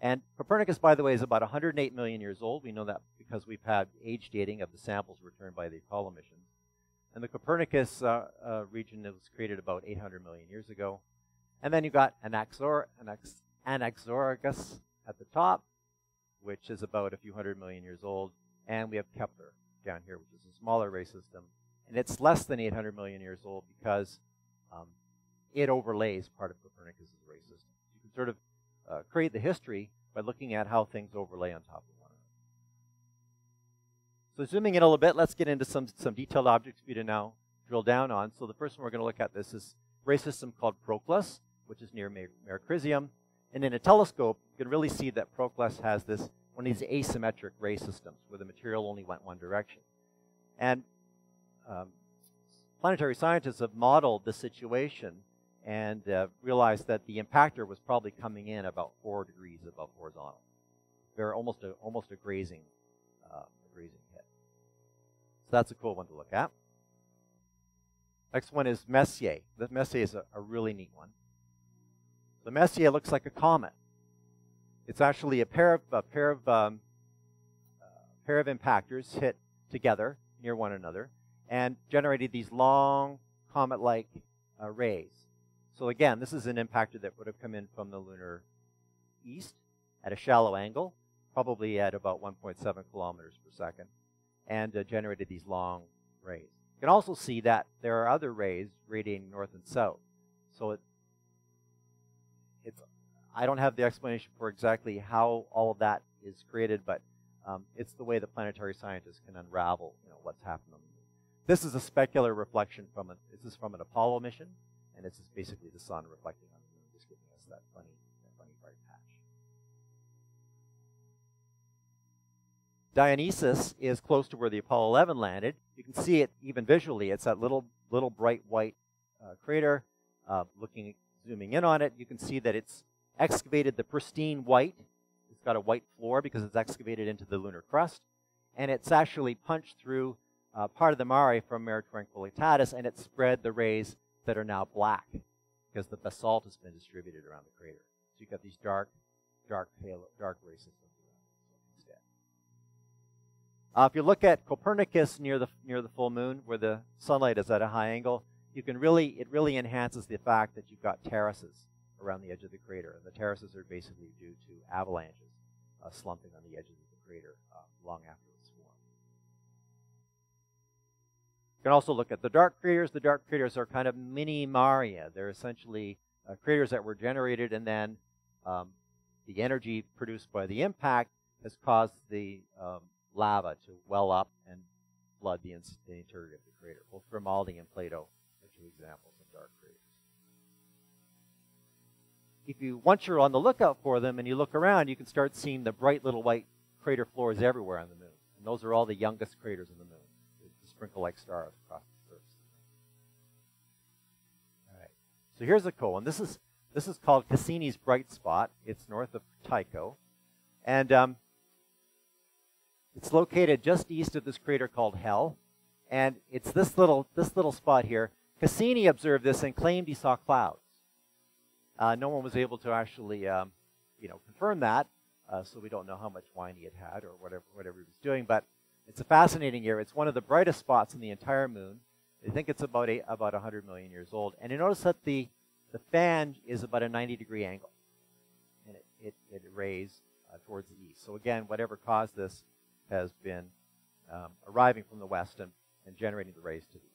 And Copernicus, by the way, is about 108 million years old. We know that because we've had age dating of the samples returned by the Apollo missions. And the Copernicus region was created about 800 million years ago. And then you've got Anaxagoras at the top, which is about a few hundred million years old. And we have Kepler down here, which is a smaller ray system. And it's less than 800 million years old because it overlays part of Copernicus' ray system. You can sort of create the history by looking at how things overlay on top of one another. So zooming in a little bit, let's get into some detailed objects for you to now drill down on. So the first one we're going to look at this is a ray system called Proclus, which is near Mare Crisium. And in a telescope, you can really see that Proclus has one of these asymmetric ray systems where the material only went one direction. And planetary scientists have modeled the situation and realized that the impactor was probably coming in about 4 degrees above horizontal. They're almost a grazing hit. So that's a cool one to look at. Next one is Messier. The Messier is a really neat one. The Messier looks like a comet. It's actually a pair of impactors hit together near one another and generated these long comet-like rays. So again, this is an impactor that would have come in from the lunar east at a shallow angle, probably at about 1.7 kilometers per second, and generated these long rays. You can also see that there are other rays radiating north and south. So I don't have the explanation for exactly how all of that is created, but it's the way the planetary scientists can unravel what's happened on the moon. This is a specular reflection from an Apollo mission. and it's just basically the sun reflecting on the moon, just giving us that funny bright patch. Dionysus is close to where the Apollo 11 landed. You can see it even visually. It's that little bright white crater. Zooming in on it, you can see that it's excavated the pristine white. It's got a white floor because it's excavated into the lunar crust, and it's actually punched through part of the Mare from Mare Tranquillitatis, and it spread the rays that are now black because the basalt has been distributed around the crater. So you've got these dark ray systems instead. If you look at Copernicus near the full moon, where the sunlight is at a high angle, it really enhances the fact that you've got terraces around the edge of the crater, and the terraces are basically due to avalanches slumping on the edges of the crater long after it's formed. You can also look at the dark craters. The dark craters are kind of mini Maria. They're essentially craters that were generated, and then the energy produced by the impact has caused the lava to well up and flood the interior of the crater. Both Grimaldi and Plato are two examples of dark craters. Once you're on the lookout for them and you look around, you can start seeing the bright little white crater floors everywhere on the moon. And those are all the youngest craters on the moon, the sprinkle-like stars across the surface. All right. So here's a cool one. This is called Cassini's bright spot. It's north of Tycho, and it's located just east of this crater called Hell. And it's this little spot here. Cassini observed this and claimed he saw clouds. No one was able to actually, confirm that, so we don't know how much wine he had or whatever he was doing. But it's a fascinating area. It's one of the brightest spots in the entire moon. I think it's about 100 million years old. And you notice that the fan is about a 90-degree angle, and it rays towards the east. So again, whatever caused this has been arriving from the west and generating the rays to the east.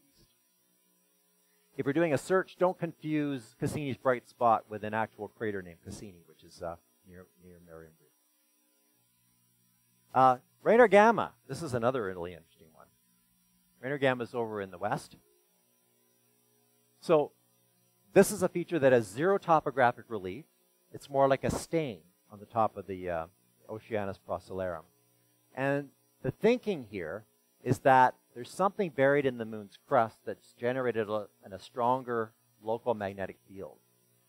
If you're doing a search, don't confuse Cassini's bright spot with an actual crater named Cassini, which is near Marienburg. Rayner Gamma. This is another really interesting one. Rayner Gamma is over in the west. So this is a feature that has zero topographic relief. It's more like a stain on the top of the Oceanus Procellarum. And the thinking here is that there's something buried in the moon's crust that's generated a stronger local magnetic field.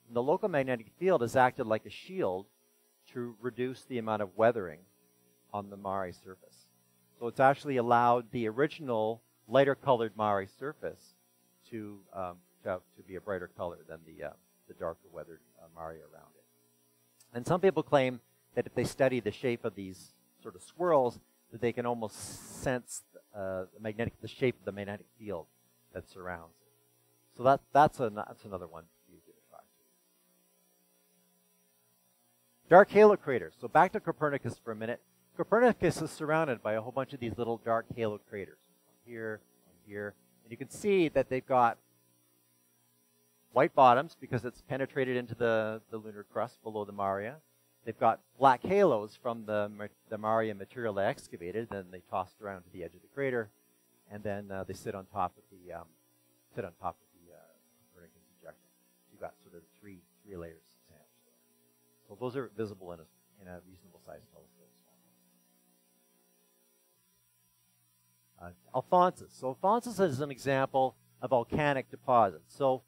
And the local magnetic field has acted like a shield to reduce the amount of weathering on the Mare surface. So it's actually allowed the original lighter colored Mare surface to be a brighter color than the darker weathered Mare around it. And some people claim that if they study the shape of these sort of swirls, that they can almost sense the shape of the magnetic field that surrounds it. So that's another one you give a try. Dark halo craters. So back to Copernicus for a minute. Copernicus is surrounded by a whole bunch of these little dark halo craters. One here, and you can see that they've got white bottoms because it's penetrated into the lunar crust below the Mare. They've got black halos from the Mare material they excavated, then they tossed around to the edge of the crater, and then they sit on top of the Copernicus ejection. So you've got sort of three layers of sandwich there. So those are visible in a reasonable sized telescope. Alphonsus. So Alphonsus is an example of volcanic deposits. So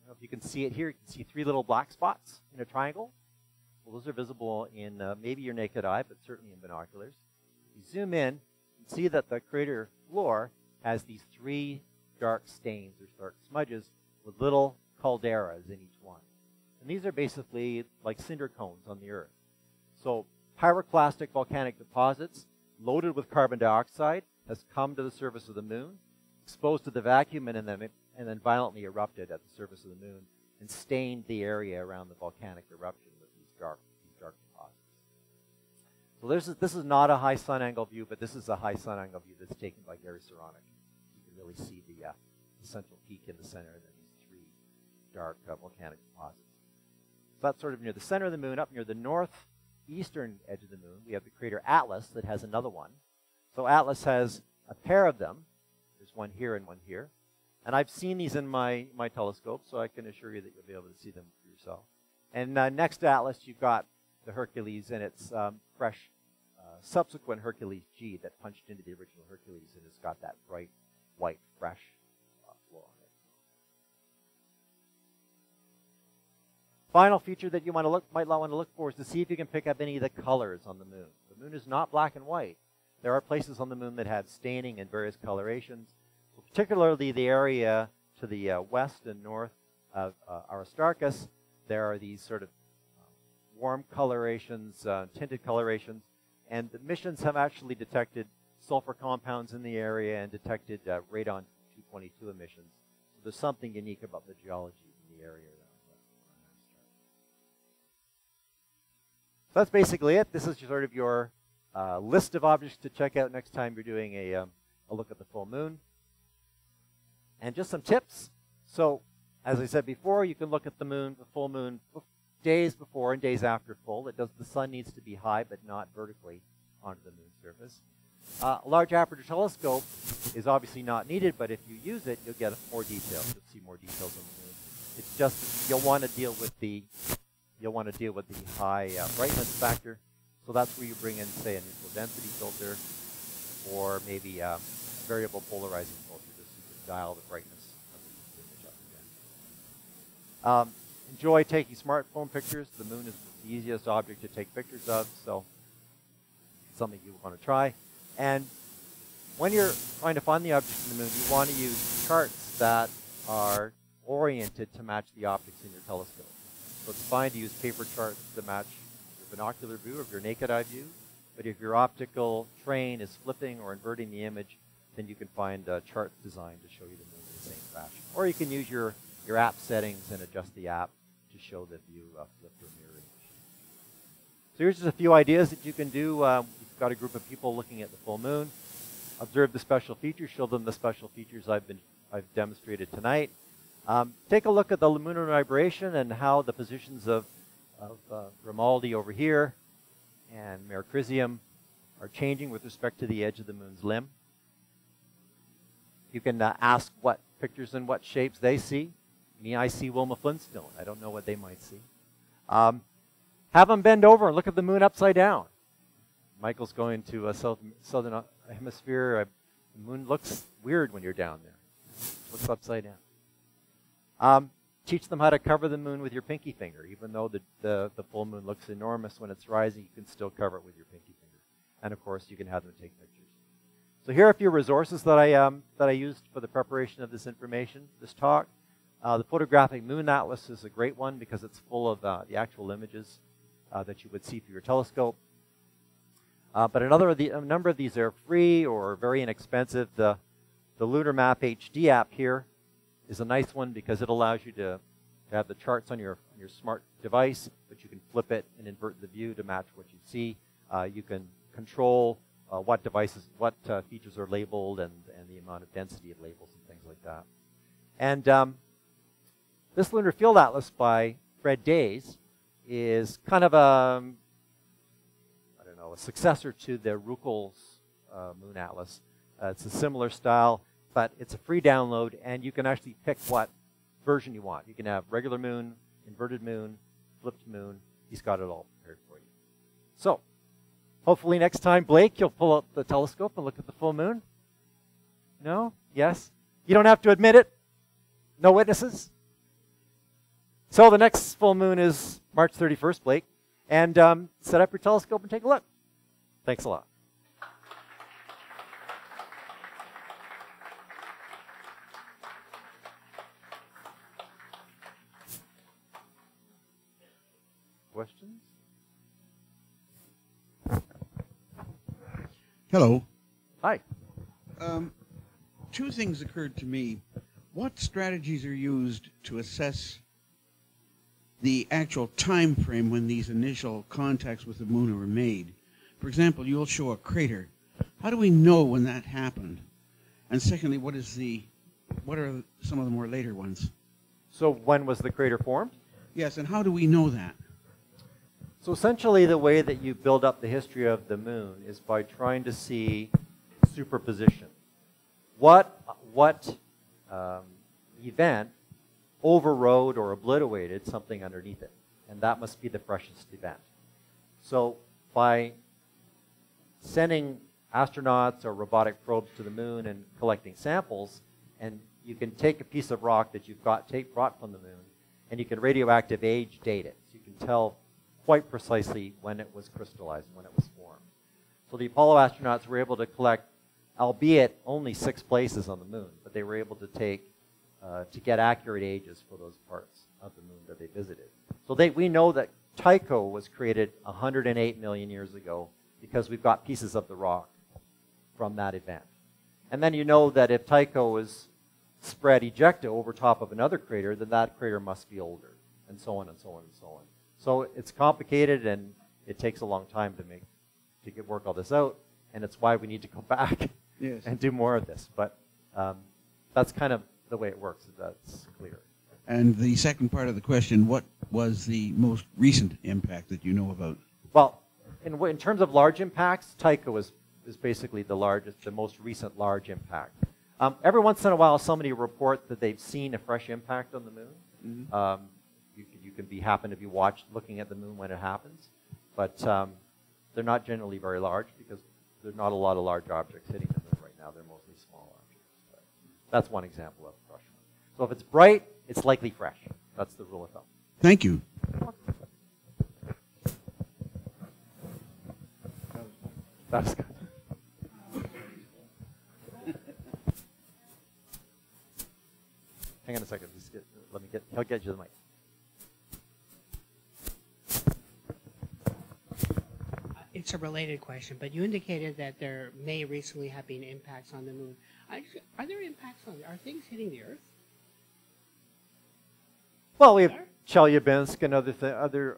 if you can see it here, you can see three little black spots in a triangle. Well, those are visible in maybe your naked eye, but certainly in binoculars. If you zoom in, you can see that the crater floor has these three dark stains or dark smudges with little calderas in each one. And these are basically like cinder cones on the Earth. So pyroclastic volcanic deposits loaded with carbon dioxide has come to the surface of the moon, exposed to the vacuum, and then violently erupted at the surface of the moon and stained the area around the volcanic eruption with these dark deposits. So this is not a high sun angle view, but this is a high sun angle view that's taken by Gary Saronic. You can really see the central peak in the center and then these three dark volcanic deposits. So that's sort of near the center of the moon. Up near the northeastern edge of the moon, we have the crater Atlas that has another one. So Atlas has a pair of them. There's one here and one here. And I've seen these in my telescope, so I can assure you that you'll be able to see them for yourself. And next to Atlas, you've got the Hercules and its fresh subsequent Hercules G that punched into the original Hercules, and it's got that bright, white, fresh glow on it. Final feature that you might want to look for is to see if you can pick up any of the colors on the moon. The moon is not black and white. There are places on the moon that have staining and various colorations. So particularly the area to the west and north of Aristarchus, there are these sort of warm colorations, tinted colorations, and the missions have actually detected sulfur compounds in the area and detected radon-222 emissions. So there's something unique about the geology in the area around that. So that's basically it. This is sort of your list of objects to check out next time you're doing a look at the full moon. And just some tips. So, as I said before, you can look at the moon, the full moon, days before and days after full. The sun needs to be high, but not vertically onto the moon's surface. A large aperture telescope is obviously not needed, but if you use it, you'll get more details. You'll see more details on the moon. It's just you'll want to deal with the high brightness factor. So that's where you bring in, say, a neutral density filter, or maybe a variable polarizing filter, just so you can dial the brightness of the image up again. Enjoy taking smartphone pictures. The moon is the easiest object to take pictures of, so it's something you want to try. And when you're trying to find the objects in the moon, you want to use charts that are oriented to match the optics in your telescope. So it's fine to use paper charts to match your binocular view or your naked eye view, but if your optical train is flipping or inverting the image, then you can find charts designed to show you the moon in the same fashion. Or you can use your app settings and adjust the app to show the view flipped or mirror image. So here's just a few ideas that you can do. You've got a group of people looking at the full moon. Observe the special features. Show them the special features I've demonstrated tonight. Take a look at the lunar vibration and how the positions of Grimaldi over here and Mare Crisium are changing with respect to the edge of the moon's limb. You can ask what pictures and what shapes they see. Me, I see Wilma Flintstone. I don't know what they might see. Have them bend over and look at the moon upside down. Michael's going to southern hemisphere. The moon looks weird when you're down there. It looks upside down. Teach them how to cover the moon with your pinky finger. Even though the full moon looks enormous when it's rising, you can still cover it with your pinky finger. And of course, you can have them take pictures. So here are a few resources that I used for the preparation of this information, this talk. The photographic moon atlas is a great one because it's full of the actual images that you would see through your telescope. But a number of these are free or very inexpensive. The Lunar Map HD app here is a nice one because it allows you to have the charts on your smart device, but you can flip it and invert the view to match what you see. You can control what features are labeled and the amount of density of labels and things like that. And this Lunar Field Atlas by Fred Days is kind of a successor to the Ruckel's Moon Atlas. It's a similar style, but it's a free download, and you can actually pick what version you want. You can have regular moon, inverted moon, flipped moon. He's got it all prepared for you. So, hopefully next time, Blake, you'll pull out the telescope and look at the full moon. No? Yes? You don't have to admit it? No witnesses? So the next full moon is March 31st, Blake. And set up your telescope and take a look. Thanks a lot. Questions? Hello. Hi. Two things occurred to me. What strategies are used to assess the actual time frame when these initial contacts with the moon were made? For example, you'll show a crater. How do we know when that happened? And secondly, what are some of the more later ones? So when was the crater formed? Yes, and how do we know that? So essentially the way that you build up the history of the moon is by trying to see superposition. What event overrode or obliterated something underneath it. And that must be the freshest event. So by sending astronauts or robotic probes to the moon and collecting samples, and you can take a piece of rock that you've brought from the moon, and you can radioactive age date it. So you can tell quite precisely when it was crystallized, when it was formed. So the Apollo astronauts were able to collect, albeit only 6 places on the moon, but they were able to get accurate ages for those parts of the moon that they visited. So we know that Tycho was created 108 million years ago because we've got pieces of the rock from that event. And then you know that if Tycho was spread ejecta over top of another crater, then that crater must be older, and so on and so on and so on. So it's complicated, and it takes a long time to work all this out, and it's why we need to go back and do more of this. But that's kind of the way it works, if that's clear. And the second part of the question, what was the most recent impact that you know about? Well, in terms of large impacts, Tycho is basically the most recent large impact. Every once in a while, somebody will report that they've seen a fresh impact on the moon. Mm-hmm. You can happen to be looking at the moon when it happens, but they're not generally very large because there's not a lot of large objects hitting the moon right now. They're mostly small objects. But that's one example of fresh. So if it's bright, it's likely fresh. That's the rule of thumb. Thank you. That's good. Hang on a second. He'll get you the mic. It's a related question, but you indicated that there may recently have been impacts on the moon. Are there impacts are things hitting the Earth? Well, we have Chelyabinsk and other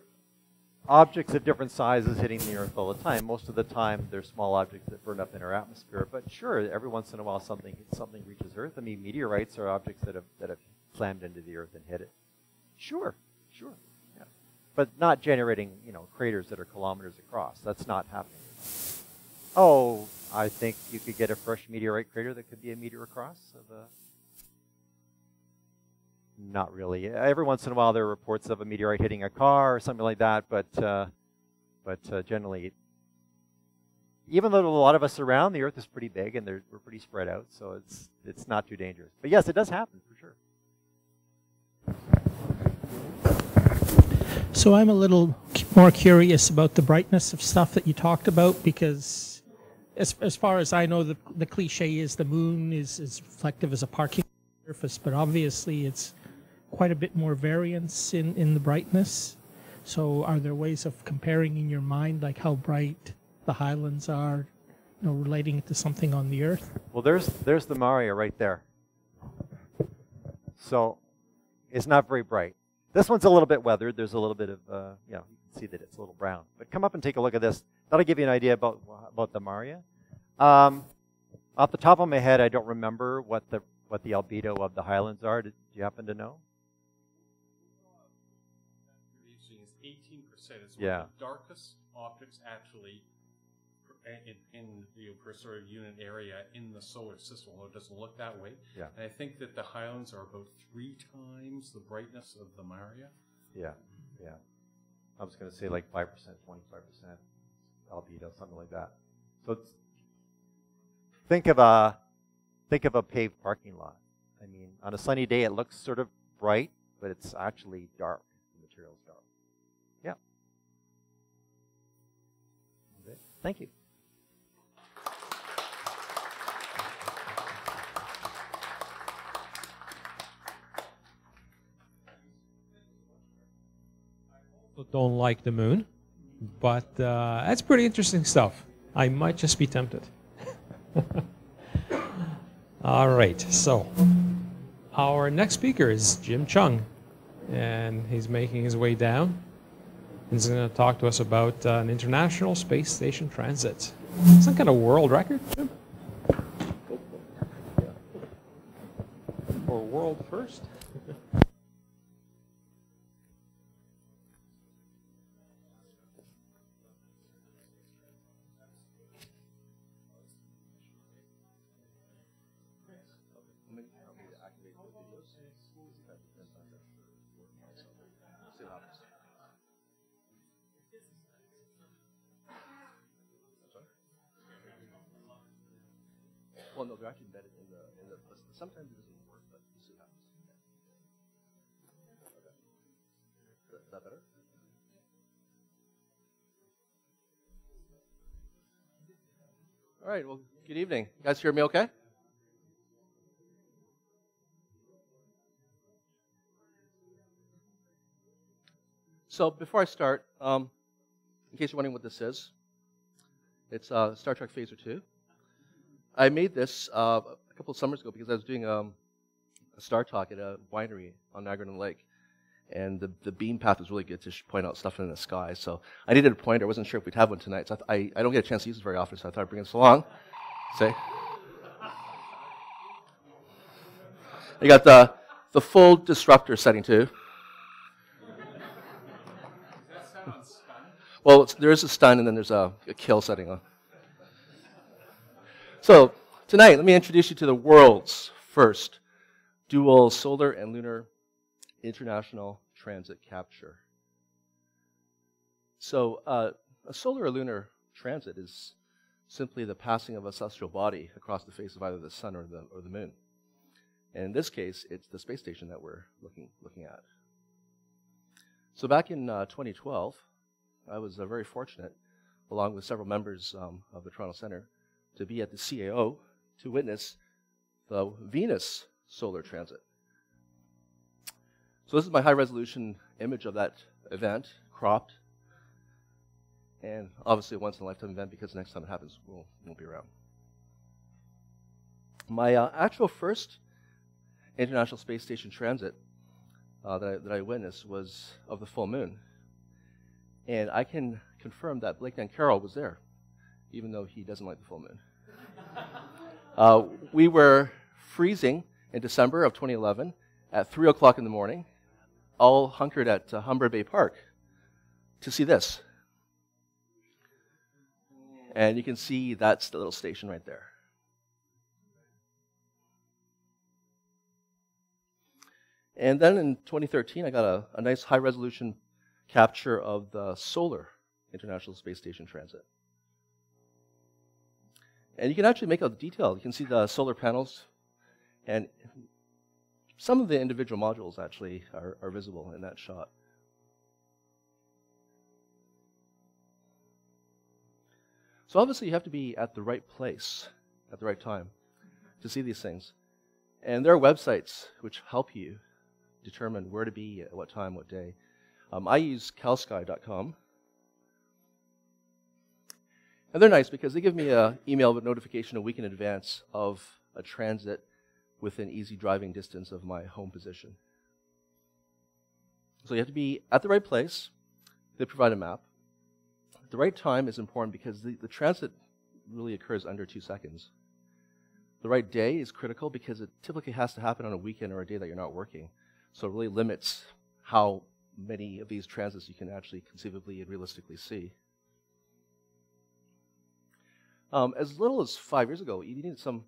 objects of different sizes hitting the Earth all the time. Most of the time, they're small objects that burn up in our atmosphere. But sure, every once in a while, something reaches Earth. I mean, meteorites are objects that have slammed into the Earth and hit it. Sure, yeah. But not generating, craters that are kilometers across. That's not happening. Oh, I think you could get a fresh meteorite crater that could be a meter across. Not really. Every once in a while, there are reports of a meteorite hitting a car or something like that, but generally, even though a lot of us are around, the Earth is pretty big and we're pretty spread out, so it's not too dangerous. But yes, it does happen for sure. So I'm a little more curious about the brightness of stuff that you talked about, because as far as I know, the cliche is the moon is reflective as a parking surface, but obviously it's quite a bit more variance in the brightness. So are there ways of comparing in your mind, like how bright the highlands are, relating it to something on the Earth? Well, there's the Maria right there. So it's not very bright. This one's a little bit weathered. There's a little bit of, you can see that it's a little brown. But come up and take a look at this. That'll give you an idea about the Maria. Off the top of my head, I don't remember what the albedo of the highlands are. Do you happen to know? It's 18%. It's one of the darkest objects actually in per sort of unit area in the solar system. Well, it doesn't look that way. Yeah. And I think that the highlands are about 3 times the brightness of the Maria. Yeah. I was going to say like 5%, 25% albedo, something like that. So think of a paved parking lot. I mean, on a sunny day, it looks sort of bright, but it's actually dark. The material's dark. Yeah. Okay. Thank you. Don't like the moon, but that's pretty interesting stuff. I might just be tempted. All right, so our next speaker is Jim Chung, and he's making his way down. He's going to talk to us about an International Space Station transit. Some kind of world record, Jim? Or world first? Well, no, they're actually embedded in the sometimes it doesn't work, but we'll see what happens. Okay. Is that better? All right, well, good evening. You guys hear me okay? So before I start, in case you're wondering what this is, it's Star Trek Phaser 2. I made this a couple of summers ago because I was doing a star talk at a winery on Niagara Lake, and the beam path was really good to point out stuff in the sky. So I needed a pointer. I wasn't sure if we'd have one tonight, so I don't get a chance to use it very often, so I thought I'd bring this along. Say, you got the full disruptor setting too. Well, there is a stun, and then there's a kill setting on. So tonight, let me introduce you to the world's first dual solar and lunar international transit capture. So a solar or lunar transit is simply the passing of a celestial body across the face of either the sun or the moon. And in this case, it's the space station that we're looking at. So back in 2012, I was very fortunate, along with several members of the Toronto Centre, to be at the CAO to witness the Venus solar transit. So this is my high-resolution image of that event, cropped, and obviously a once-in-a-lifetime event because the next time it happens, won't be around. My actual first International Space Station transit that I witnessed was of the full moon. And I can confirm that Blake Nancarrow was there, even though he doesn't like the full moon. We were freezing in December of 2011 at 3 o'clock in the morning, all hunkered at Humber Bay Park to see this. And you can see that's the little station right there. And then in 2013, I got a nice high-resolution capture of the solar International Space Station transit. And you can actually make out the detail. You can see the solar panels, and some of the individual modules actually are visible in that shot. So obviously you have to be at the right place at the right time to see these things. And there are websites which help you determine where to be at what time, what day. I use calsky.com. And they're nice because they give me an email notification a week in advance of a transit within easy driving distance of my home position. So you have to be at the right place. They provide a map. The right time is important because the transit really occurs under 2 seconds. The right day is critical because it typically has to happen on a weekend or a day that you're not working. So it really limits how many of these transits you can actually conceivably and realistically see. As little as 5 years ago, you needed some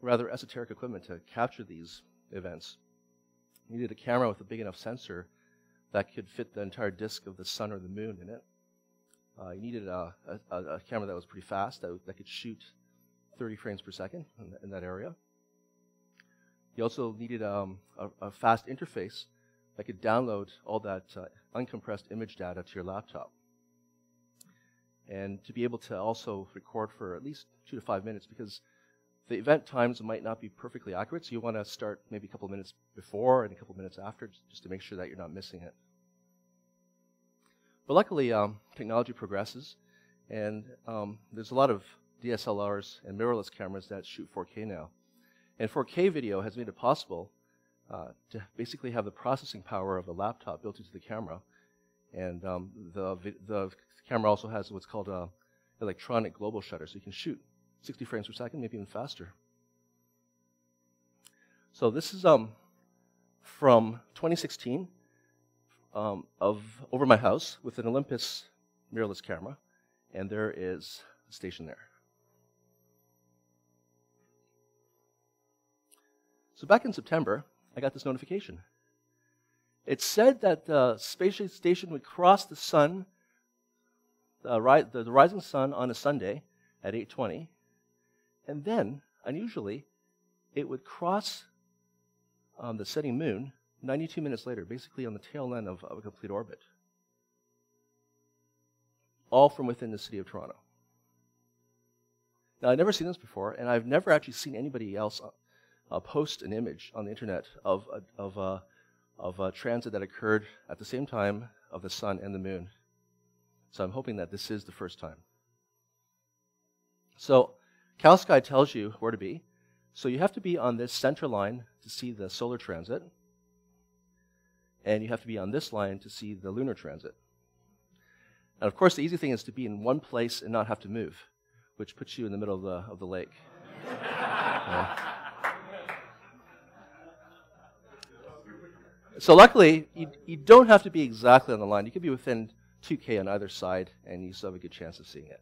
rather esoteric equipment to capture these events. You needed a camera with a big enough sensor that could fit the entire disk of the sun or the moon in it. You needed a camera that was pretty fast, that could shoot 30 frames per second in that area. You also needed a fast interface that could download all that uncompressed image data to your laptop. And to be able to also record for at least 2 to 5 minutes, because the event times might not be perfectly accurate, so you want to start maybe a couple minutes before and a couple minutes after, just to make sure that you're not missing it. But luckily, technology progresses, and there's a lot of DSLRs and mirrorless cameras that shoot 4K now. And 4K video has made it possible to basically have the processing power of a laptop built into the camera. And the camera also has what's called an electronic global shutter, so you can shoot 60 frames per second, maybe even faster. So this is from 2016 over my house with an Olympus mirrorless camera, and there is a station there. So back in September, I got this notification. It said that the space station would cross the sun, the rising sun on a Sunday at 8:20, and then, unusually, it would cross the setting moon 92 minutes later, basically on the tail end of a complete orbit. All from within the city of Toronto. Now, I've never seen this before, and I've never actually seen anybody else post an image on the internet of a transit that occurred at the same time of the sun and the moon. So I'm hoping that this is the first time. So CalSky tells you where to be. So you have to be on this center line to see the solar transit, and you have to be on this line to see the lunar transit. And of course, the easy thing is to be in one place and not have to move, which puts you in the middle of the lake. So luckily, you don't have to be exactly on the line. You could be within 2K on either side, and you still have a good chance of seeing it.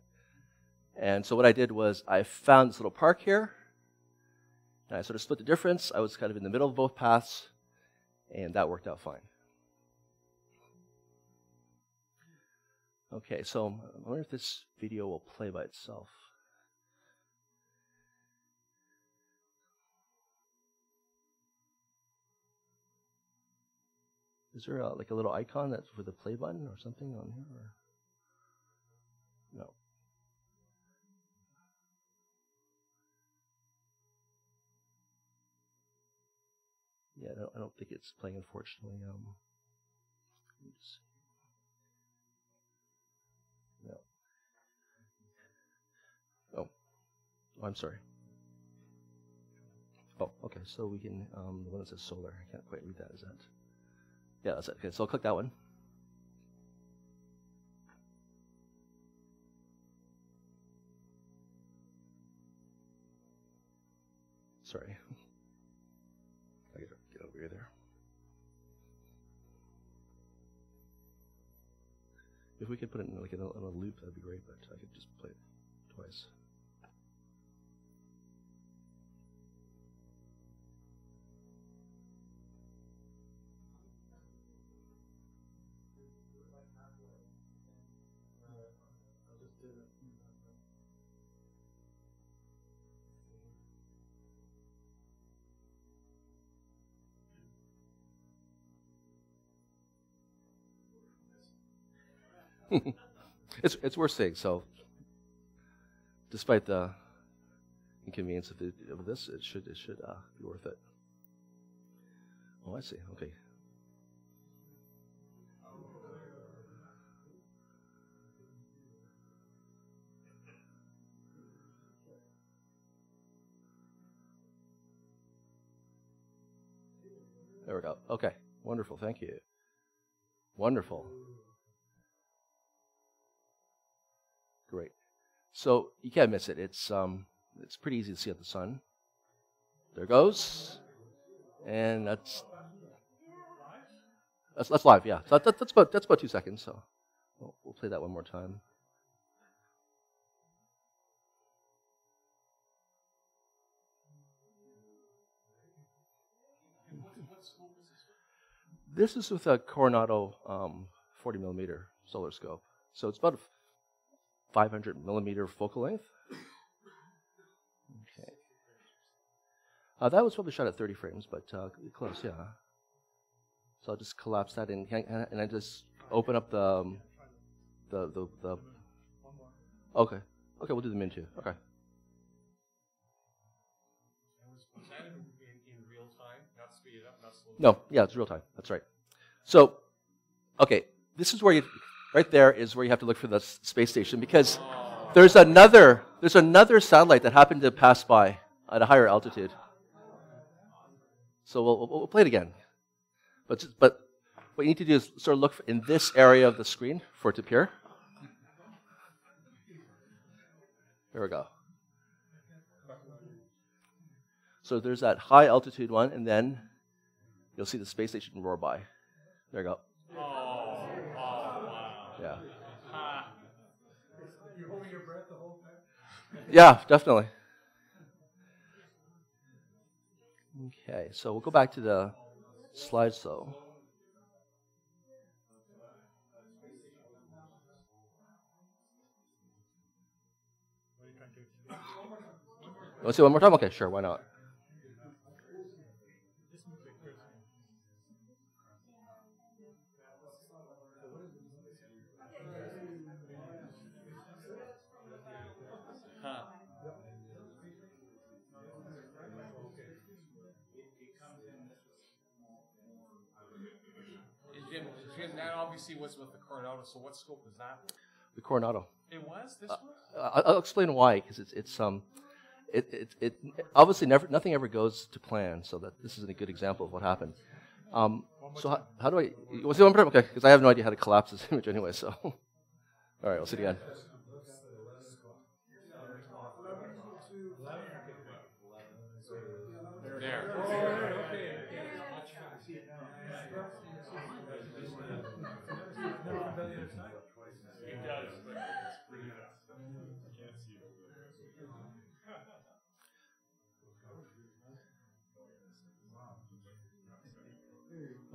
And so what I did was I found this little park here, and I sort of split the difference. I was kind of in the middle of both paths, and that worked out fine. Okay, so I wonder if this video will play by itself. Is there like a little icon that's for the play button or something on here? Or? No. Yeah, I don't think it's playing, unfortunately. Let me just see. No. Oh, I'm sorry. Oh, okay. So we can the one that says solar. I can't quite read that. Is that? Yeah, that's it. Okay, so I'll click that one. Sorry. I gotta get over here there. If we could put it in like in a loop, that'd be great, but I could just play it twice. It's worth seeing. So, despite the inconvenience of this, it should be worth it. Oh, I see. Okay. There we go. Okay. Wonderful. Thank you. Wonderful. Great. So you can't miss it. It's pretty easy to see at the sun. There it goes, and that's live. Yeah. So that's about 2 seconds. So we'll play that one more time. This is with a Coronado 40 millimeter solar scope. So it's about a 500 millimeter focal length. Okay. That was probably shot at 30 frames, but close, yeah. So I'll just collapse that in, and I just open up the. Okay. Okay, we'll do the min too. Okay. Was that in real time, not speed up, not slow? No, yeah, it's real time. That's right. So, okay, this is where right there is where you have to look for the space station, because there's another satellite that happened to pass by at a higher altitude. So we'll play it again. But what you need to do is sort of look in this area of the screen for it to appear. There we go. So there's that high altitude one, and then you'll see the space station roar by. There you go. Oh, wow. Yeah. You're holding your breath the whole time? Yeah, definitely. Okay, so we'll go back to the slides, though. Let's see one more time? Okay, sure, why not? Jim, that obviously was with the Coronado, so what scope is that? The Coronado. It was? This I'll explain why, because it's obviously nothing ever goes to plan, so that this is a good example of what happened. So how do I? Was it one more time? Okay, because I have no idea how to collapse this image anyway. So, all right, we'll see it again.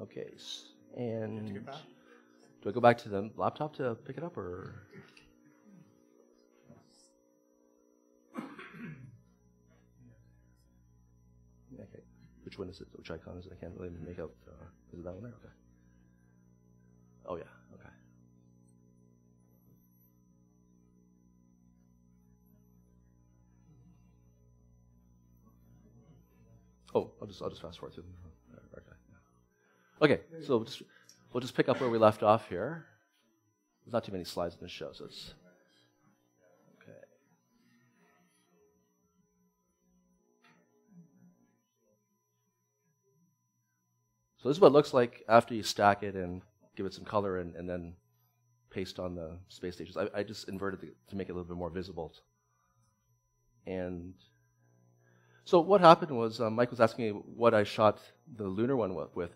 Okay, and do I go back to the laptop to pick it up, or? Okay, which one is it? Which icon is it? I can't really make out. Is it that one there? Okay. Oh yeah. Okay. Oh, I'll just fast forward to them. Okay, so we'll just pick up where we left off here. There's not too many slides in this show, so it's okay. So this is what it looks like after you stack it and give it some color and then paste on the space stations. I just inverted it to make it a little bit more visible. And so what happened was Mike was asking me what I shot the lunar one with.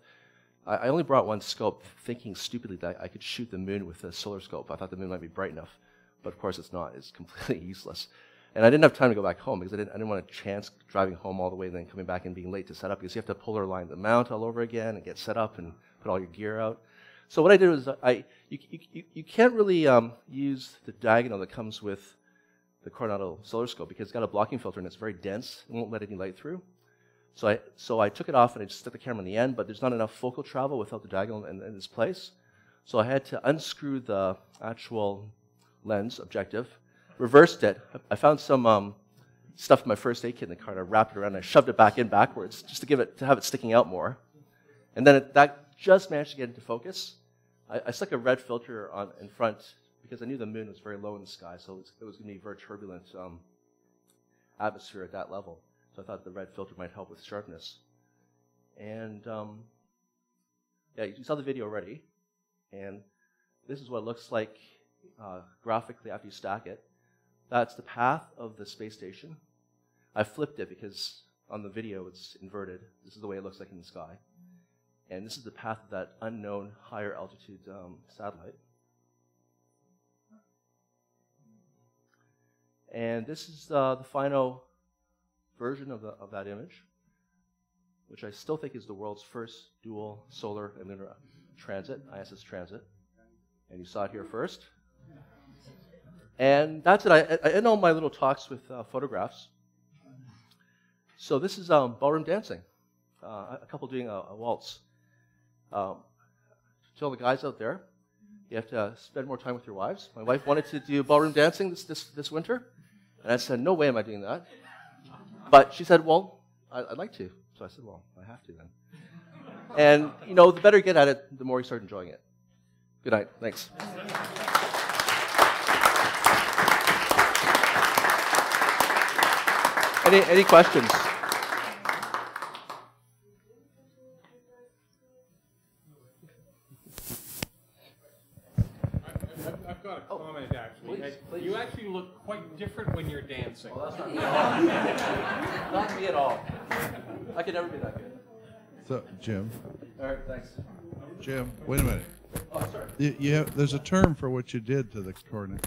I only brought one scope, thinking stupidly that I could shoot the moon with a solar scope. I thought the moon might be bright enough, but of course it's not. It's completely useless. And I didn't have time to go back home because I didn't want to chance driving home all the way and then coming back and being late to set up, because you have to polar align the mount all over again and get set up and put all your gear out. So what I did was you can't really use the diagonal that comes with the Coronado solar scope because it's got a blocking filter and it's very dense. It won't let any light through. So I took it off and I just stuck the camera in the end, but there's not enough focal travel without the diagonal in its place. So I had to unscrew the actual lens objective, reversed it. I found some stuff in my first aid kit in the car, and I wrapped it around and I shoved it back in backwards just to have it sticking out more. And then that just managed to get into focus. I stuck a red filter on in front because I knew the moon was very low in the sky, so it was going to be very turbulent atmosphere at that level. So I thought the red filter might help with sharpness. And yeah, you saw the video already. And this is what it looks like graphically after you stack it. That's the path of the space station. I flipped it because on the video it's inverted. This is the way it looks like in the sky. And this is the path of that unknown higher altitude satellite. And this is the final version of that image, which I still think is the world's first dual solar and lunar transit, ISS transit. And you saw it here first. And that's it. I end all my little talks with photographs. So this is ballroom dancing, a couple doing a waltz. To all the guys out there, you have to spend more time with your wives. My wife wanted to do ballroom dancing this winter, and I said, no way am I doing that. But she said, well, I'd like to. So I said, well, I have to then. And, you know, the better you get at it, the more you start enjoying it. Good night. Thanks. Any questions? I've got a comment, actually. Please. You actually look quite different when you're dancing. Well, that's not me. Not me at all. I could never be that good. So, Jim. All right, thanks. Jim, wait a minute. Oh, sorry. There's a term for what you did to the coordinate.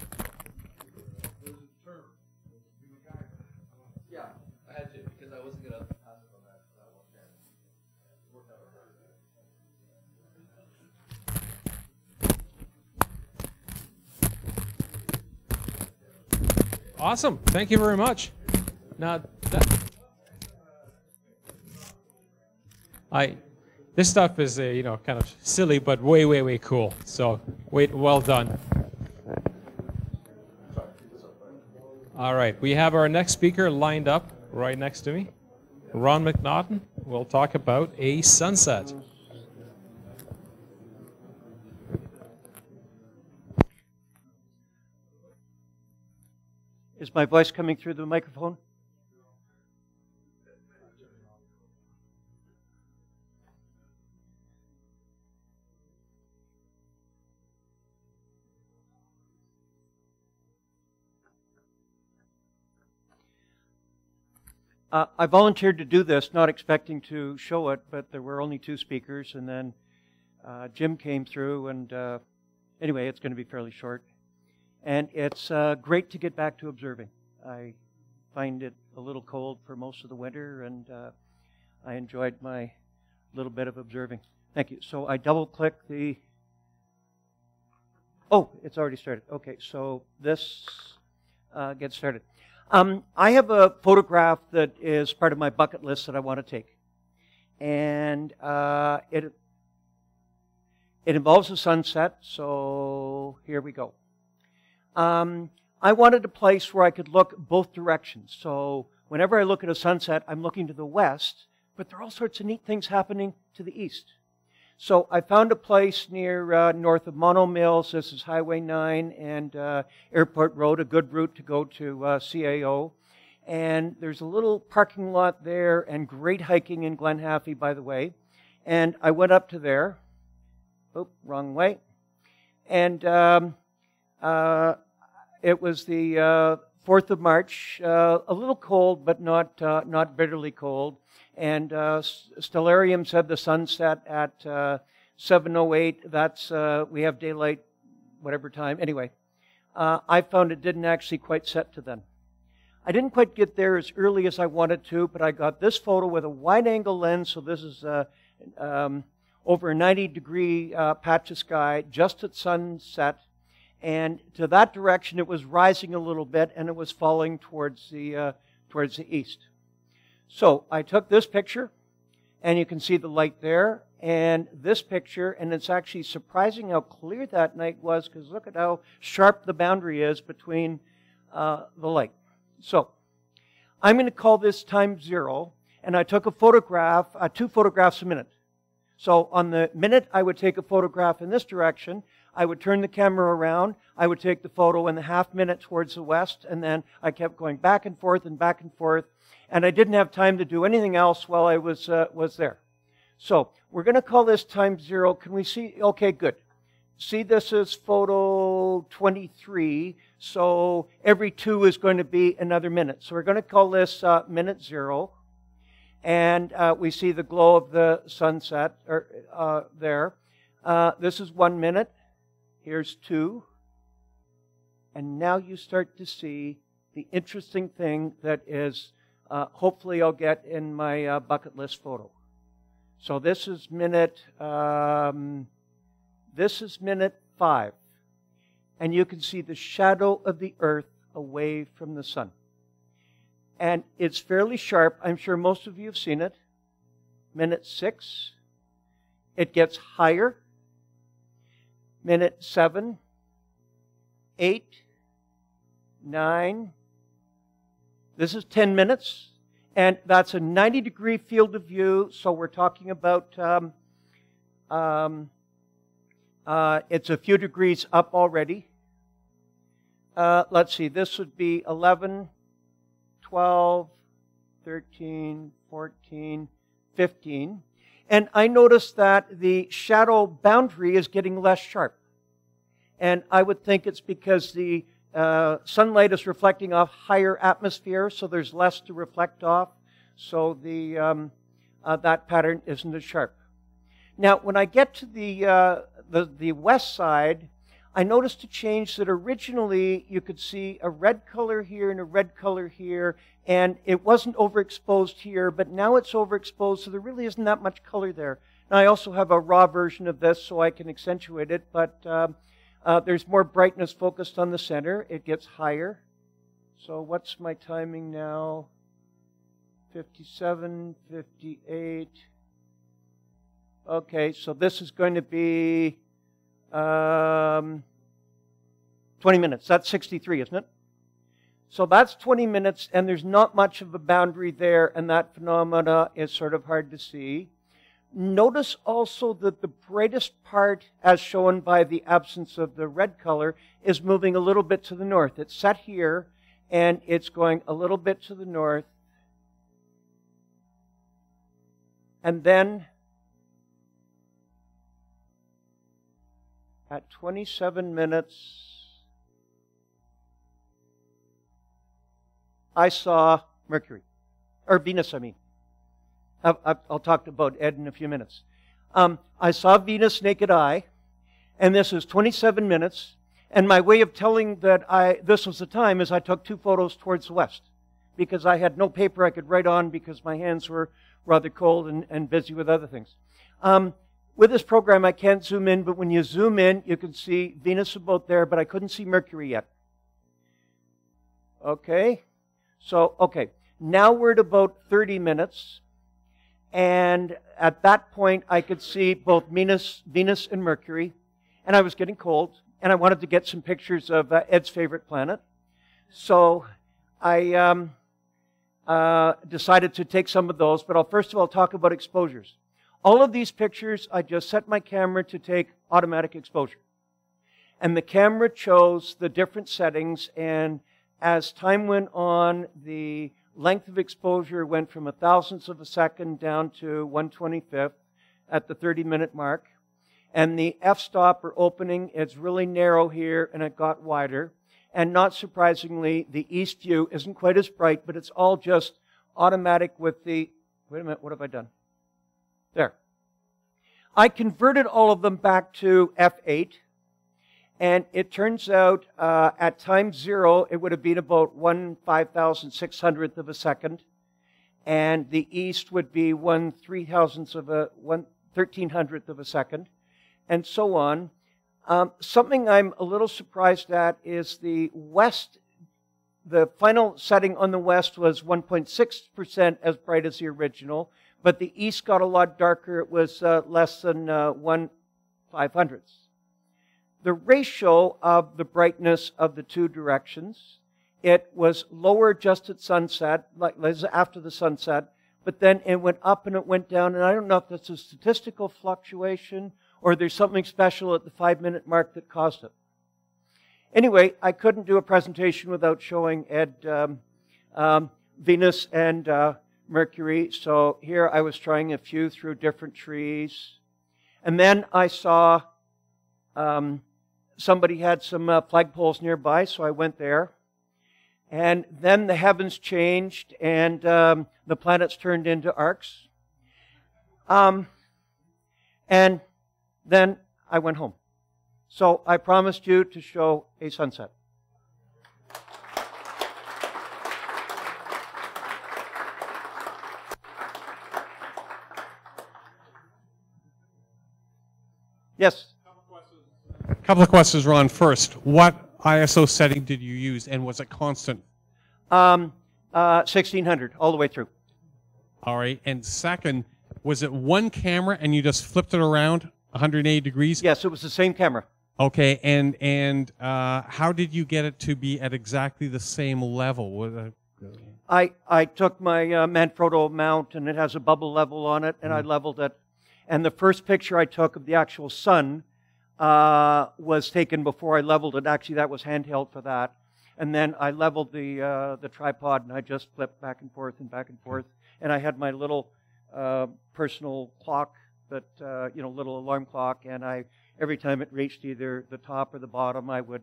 Yeah, I had to because I wasn't going to pass it on that one. It worked out. Awesome. Thank you very much. Now, this stuff is kind of silly, but way, way, way cool. So, well done. All right, we have our next speaker lined up right next to me. Ron Macnaughton will talk about a sunset. Is my voice coming through the microphone? I volunteered to do this, not expecting to show it, but there were only 2 speakers, and then Jim came through, and anyway, it's going to be fairly short. And it's great to get back to observing. I find it a little cold for most of the winter, and I enjoyed my little bit of observing. Thank you. So I double-click the... Oh, it's already started. Okay, so this gets started. I have a photograph that is part of my bucket list that I want to take. And it involves a sunset, so here we go. I wanted a place where I could look both directions. So whenever I look at a sunset, I'm looking to the west, but there are all sorts of neat things happening to the east. So I found a place near north of Mono Mills. This is Highway 9 and Airport Road, a good route to go to CAO. And there's a little parking lot there and great hiking in Glen Haffey, by the way. And I went up to there. Oop, wrong way. And it was the 4th of March, a little cold, but not bitterly cold. And Stellarium said the sunset at 7:08. That's we have daylight, whatever time. Anyway, I found it didn't actually quite set to then. I didn't quite get there as early as I wanted to, but I got this photo with a wide-angle lens. So this is over a 90-degree patch of sky just at sunset. And to that direction, it was rising a little bit, and it was falling towards the east. So I took this picture, and you can see the light there, and this picture, and it's actually surprising how clear that night was, because look at how sharp the boundary is between the light. So I'm going to call this time 0, and I took a photograph, 2 photographs a minute. So on the minute, I would take a photograph in this direction. I would turn the camera around. I would take the photo in the half minute towards the west, and then I kept going back and forth and back and forth. And I didn't have time to do anything else while I was there. So we're going to call this time 0. Can we see? Okay, good. See, this is photo 23. So every 2 is going to be another minute. So we're going to call this minute 0. And we see the glow of the sunset there. This is 1 minute. Here's 2. And now you start to see the interesting thing that is, hopefully I'll get in my bucket list photo. So this is minute 5. And you can see the shadow of the earth away from the sun. And it's fairly sharp. I'm sure most of you have seen it. Minute 6. It gets higher. Minute 7, 8, 9. This is 10 minutes. And that's a 90-degree field of view. So we're talking about, it's a few degrees up already. Let's see, this would be 11, 12, 13, 14, 15. And I noticed that the shadow boundary is getting less sharp. And I would think it's because the sunlight is reflecting off higher atmosphere, so there's less to reflect off. So that pattern isn't as sharp. Now, when I get to the west side, I noticed a change that originally you could see a red color here and a red color here, and it wasn't overexposed here, but now it's overexposed, so there really isn't that much color there. Now, I also have a raw version of this, so I can accentuate it, but there's more brightness focused on the center. It gets higher. So what's my timing now? 57, 58. Okay, so this is going to be 20 minutes. That's 63, isn't it? So that's 20 minutes, and there's not much of a boundary there, and that phenomena is sort of hard to see. Notice also that the brightest part, as shown by the absence of the red color, is moving a little bit to the north. It's set here, and it's going a little bit to the north. And then at 27 minutes, I saw Mercury, or Venus, I mean. I'll talk about Ed in a few minutes. I saw Venus naked eye, and this is 27 minutes, and my way of telling that this was the time is I took 2 photos towards the west, because I had no paper I could write on because my hands were rather cold and busy with other things. With this program, I can't zoom in, but when you zoom in, you can see Venus about there, but I couldn't see Mercury yet. Okay, so, okay, now we're at about 30 minutes, and at that point, I could see both Venus and Mercury, and I was getting cold, and I wanted to get some pictures of Ed's favorite planet. So I decided to take some of those, but I'll first of all talk about exposures. All of these pictures, I just set my camera to take automatic exposure. And the camera chose the different settings, and as time went on, the length of exposure went from 1,000th of a second down to 1/25th at the 30-minute mark. And the f-stop, or opening, it's really narrow here, and it got wider. And not surprisingly, the east view isn't quite as bright, but it's all just automatic with the... Wait a minute, what have I done? There. I converted all of them back to f8. And it turns out at time 0, it would have been about 1/5600th of a second. And the east would be 1/1300th of a second. And so on. Something I'm a little surprised at is the west. The final setting on the west was 1.6% as bright as the original. But the east got a lot darker. It was less than 1/500th. The ratio of the brightness of the 2 directions, it was lower just at sunset, like after the sunset, but then it went up and it went down, and I don't know if that's a statistical fluctuation or there's something special at the 5-minute mark that caused it. Anyway, I couldn't do a presentation without showing Ed Venus and Mercury, so here I was trying a few through different trees. And then I saw somebody had some flagpoles nearby, so I went there. And then the heavens changed, and the planets turned into arcs. And then I went home. So I promised you to show a sunset. Yes? A couple of questions, Ron. First, what ISO setting did you use, and was it constant? 1600, all the way through. All right. And second, was it one camera and you just flipped it around 180 degrees? Yes, it was the same camera. Okay. And how did you get it to be at exactly the same level? I took my Manfrotto mount, and it has a bubble level on it, and I leveled it. And the first picture I took of the actual sun was taken before I leveled it. Actually, that was handheld for that. And then I leveled the tripod, and I just flipped back and forth and back and forth. And I had my little personal clock, that little alarm clock, and every time it reached either the top or the bottom, I would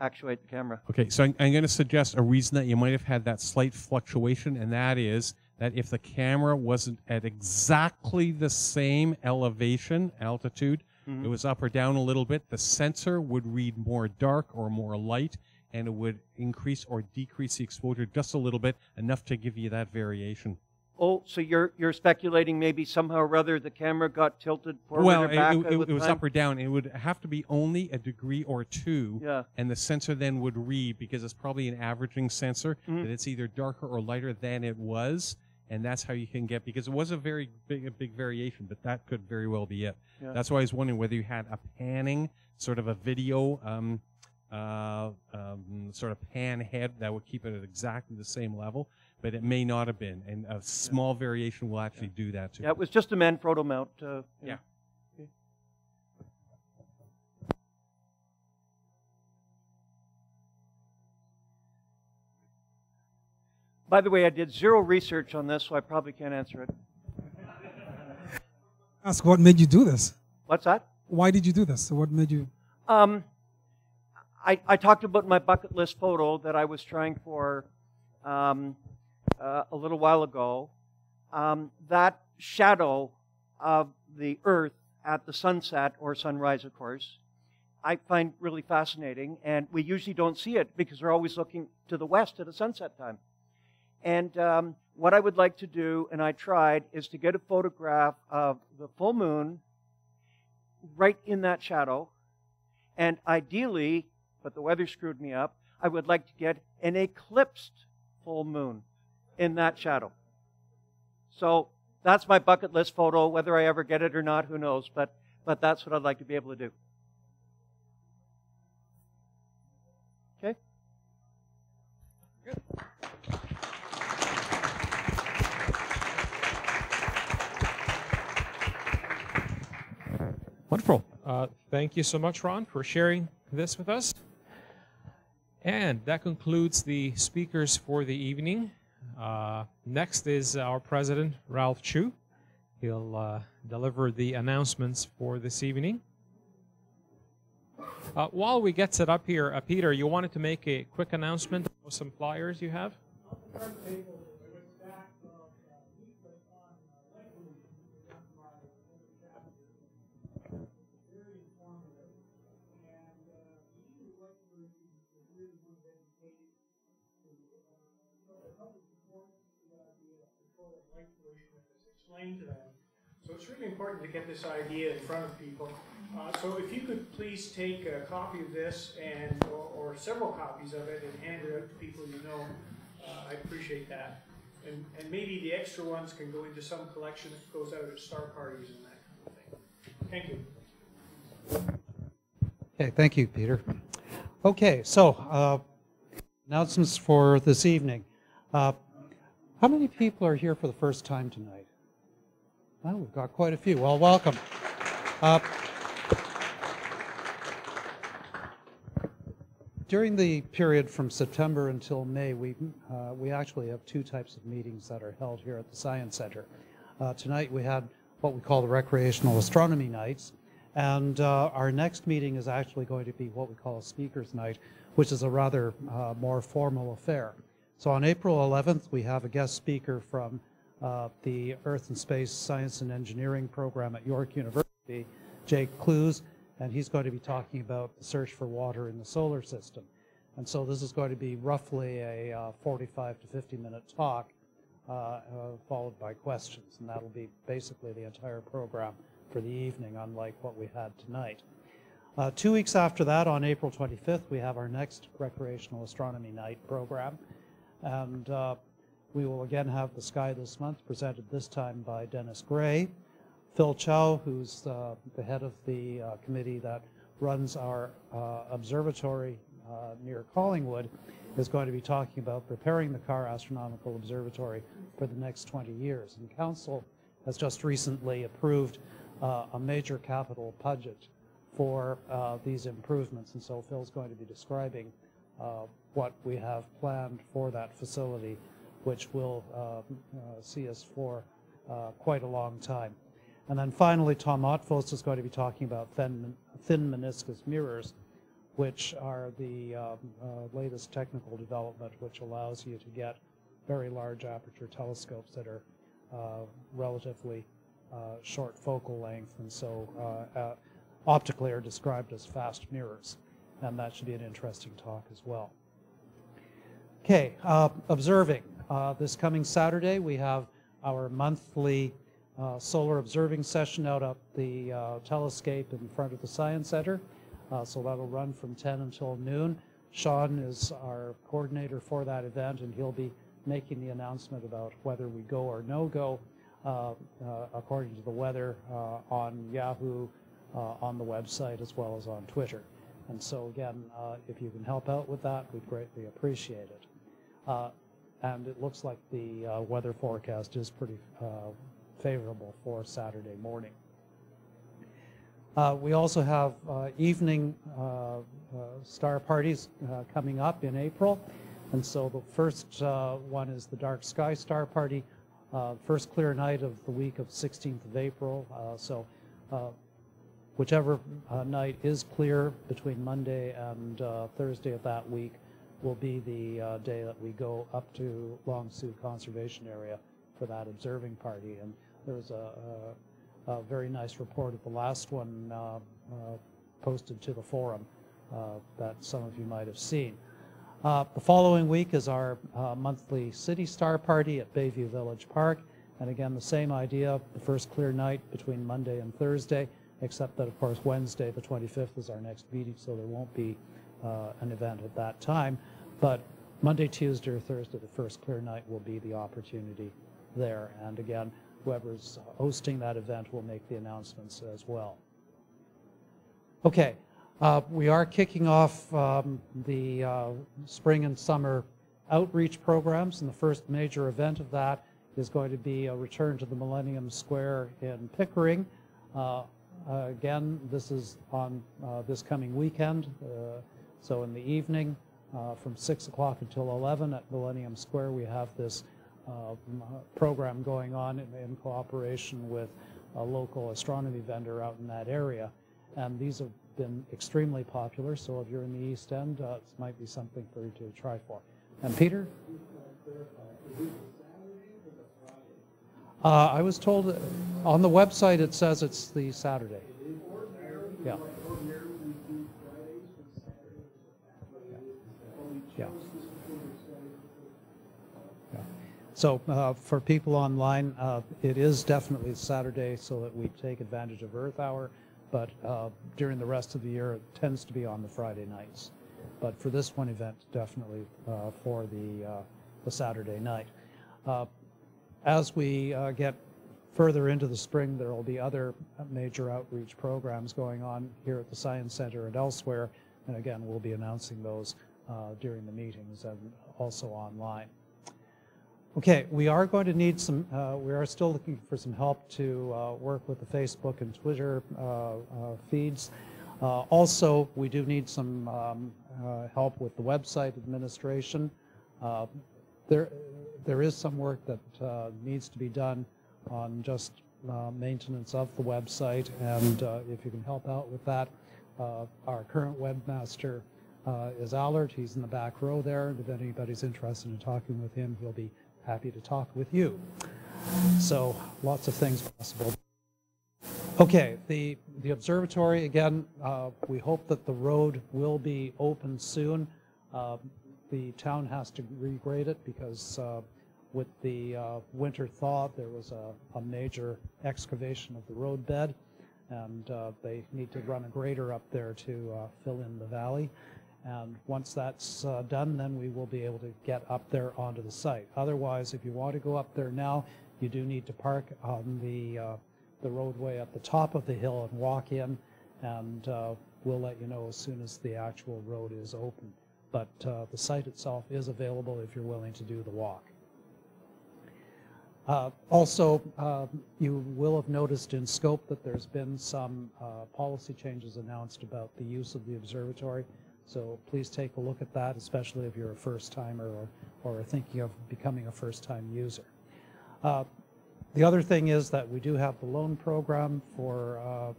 actuate the camera. Okay, so I'm going to suggest a reason that you might have had that slight fluctuation, and that is that if the camera wasn't at exactly the same altitude, it was up or down a little bit, the sensor would read more dark or more light, and it would increase or decrease the exposure just a little bit, enough to give you that variation. Oh, so you're speculating maybe somehow or other the camera got tilted forward Well, or back? it was up or down. It would have to be only a degree or two, and the sensor then would read, because it's probably an averaging sensor, that it's either darker or lighter than it was, and that's how you can get, because it was a very big variation, but that could very well be it. Yeah. That's why I was wondering whether you had a panning, sort of a video, sort of pan head that would keep it at exactly the same level, but it may not have been, and a small variation will actually do that too. Yeah, it was just a Manfrotto mount. Yeah. Okay. By the way, I did zero research on this, so I probably can't answer it. Ask what made you do this? What's that? Why did you do this? So what made you? I talked about my bucket list photo that I was trying for a little while ago. That shadow of the Earth at the sunset, or sunrise, of course, I find really fascinating. And we usually don't see it because we're always looking to the west at a sunset time. And what I would like to do, and I tried, is to get a photograph of the full moon right in that shadow. And ideally, but the weather screwed me up, I would like to get an eclipsed full moon in that shadow. So that's my bucket list photo. Whether I ever get it or not, who knows? But that's what I'd like to be able to do. Okay? Good. Wonderful. Thank you so much, Ron, for sharing this with us. And that concludes the speakers for the evening. Next is our president, Ralph Chu. He'll deliver the announcements for this evening. While we get set up here, Peter, you wanted to make a quick announcement of some flyers you have? To them. So it's really important to get this idea in front of people. So if you could please take a copy of this and or several copies of it and hand it out to people you know, I'd appreciate that. And maybe the extra ones can go into some collection that goes out at star parties and that kind of thing. Thank you. Okay, thank you, Peter. Okay, so announcements for this evening. How many people are here for the first time tonight? Well, we've got quite a few. Well, welcome. During the period from September until May, we actually have two types of meetings that are held here at the Science Center. Tonight we had what we call the Recreational Astronomy Nights, and our next meeting is actually going to be what we call a Speakers Night, which is a rather more formal affair. So on April 11th, we have a guest speaker from the Earth and Space Science and Engineering program at York University, Jake Clues, and he's going to be talking about the search for water in the solar system. And so this is going to be roughly a 45 to 50-minute talk, followed by questions, and that'll be basically the entire program for the evening, unlike what we had tonight. 2 weeks after that, on April 25th, we have our next Recreational Astronomy Night program, and we will again have The Sky This Month, presented this time by Dennis Gray. Phil Chow, who's the head of the committee that runs our observatory near Collingwood, is going to be talking about preparing the Carr Astronomical Observatory for the next 20 years. And Council has just recently approved a major capital budget for these improvements, and so Phil's going to be describing what we have planned for that facility, which will see us for quite a long time. And then finally, Tom Otfos is going to be talking about thin meniscus mirrors, which are the latest technical development, which allows you to get very large aperture telescopes that are relatively short focal length, and so optically are described as fast mirrors. And that should be an interesting talk as well. Okay, observing. This coming Saturday, we have our monthly solar observing session out at the telescape in front of the Science Center. So that'll run from 10 until noon. Sean is our coordinator for that event, and he'll be making the announcement about whether we go or no go according to the weather on Yahoo, on the website, as well as on Twitter. And so again, if you can help out with that, we'd greatly appreciate it. And it looks like the weather forecast is pretty favorable for Saturday morning. We also have evening star parties coming up in April. And so the first one is the Dark Sky Star Party, first clear night of the week of 16th of April. So whichever night is clear between Monday and Thursday of that week will be the day that we go up to Long Sault Conservation Area for that observing party. And there was a very nice report of the last one posted to the forum that some of you might have seen. The following week is our monthly City Star Party at Bayview Village Park. And again, the same idea, the first clear night between Monday and Thursday, except that, of course, Wednesday, the 25th, is our next meeting, so there won't be an event at that time. But Monday, Tuesday, or Thursday, the first clear night, will be the opportunity there. And again, whoever's hosting that event will make the announcements as well. Okay, we are kicking off the spring and summer outreach programs, and the first major event of that is going to be a return to the Millennium Square in Pickering. Again, this is on this coming weekend, so in the evening from 6 o'clock until 11 at Millennium Square, we have this program going on in cooperation with a local astronomy vendor out in that area. And these have been extremely popular, so if you're in the East End, this might be something for you to try for. And Peter? I was told on the website it says it's the Saturday. Yeah. Yeah. Yeah. So for people online, it is definitely Saturday so that we take advantage of Earth Hour, but during the rest of the year it tends to be on the Friday nights. But for this one event, definitely for the Saturday night. As we get further into the spring, there will be other major outreach programs going on here at the Science Center and elsewhere. And again, we'll be announcing those during the meetings and also online. Okay, we are going to need some, we are still looking for some help to work with the Facebook and Twitter feeds. Also, we do need some help with the website administration. There is some work that needs to be done on just maintenance of the website, and if you can help out with that, our current webmaster is Allard. He's in the back row there, and if anybody's interested in talking with him, he'll be happy to talk with you. So lots of things possible. Okay, the observatory, again, we hope that the road will be open soon. The town has to regrade it because with the winter thaw, there was a major excavation of the road bed, and they need to run a grader up there to fill in the valley. And once that's done, then we will be able to get up there onto the site. Otherwise, if you want to go up there now, you do need to park on the roadway at the top of the hill and walk in, and we'll let you know as soon as the actual road is open. But the site itself is available if you're willing to do the walk. Also, you will have noticed in scope that there's been some policy changes announced about the use of the observatory. So please take a look at that, especially if you're a first-timer or are thinking of becoming a first-time user. The other thing is that we do have the loan program for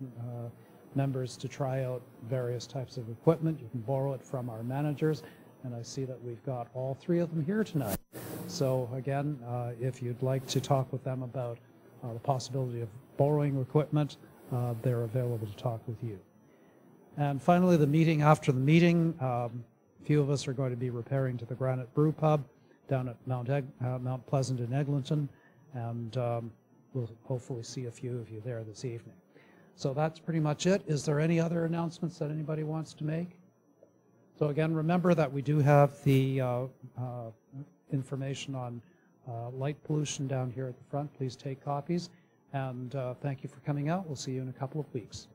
members to try out various types of equipment. You can borrow it from our managers, and I see that we've got all three of them here tonight. So again, if you'd like to talk with them about the possibility of borrowing equipment, they're available to talk with you. And finally, the meeting after the meeting, a few of us are going to be repairing to the Granite Brew Pub down at Mount Pleasant in Eglinton. and we'll hopefully see a few of you there this evening. So that's pretty much it. Is there any other announcements that anybody wants to make? So again, remember that we do have the information on light pollution down here at the front. Please take copies, and thank you for coming out. We'll see you in a couple of weeks.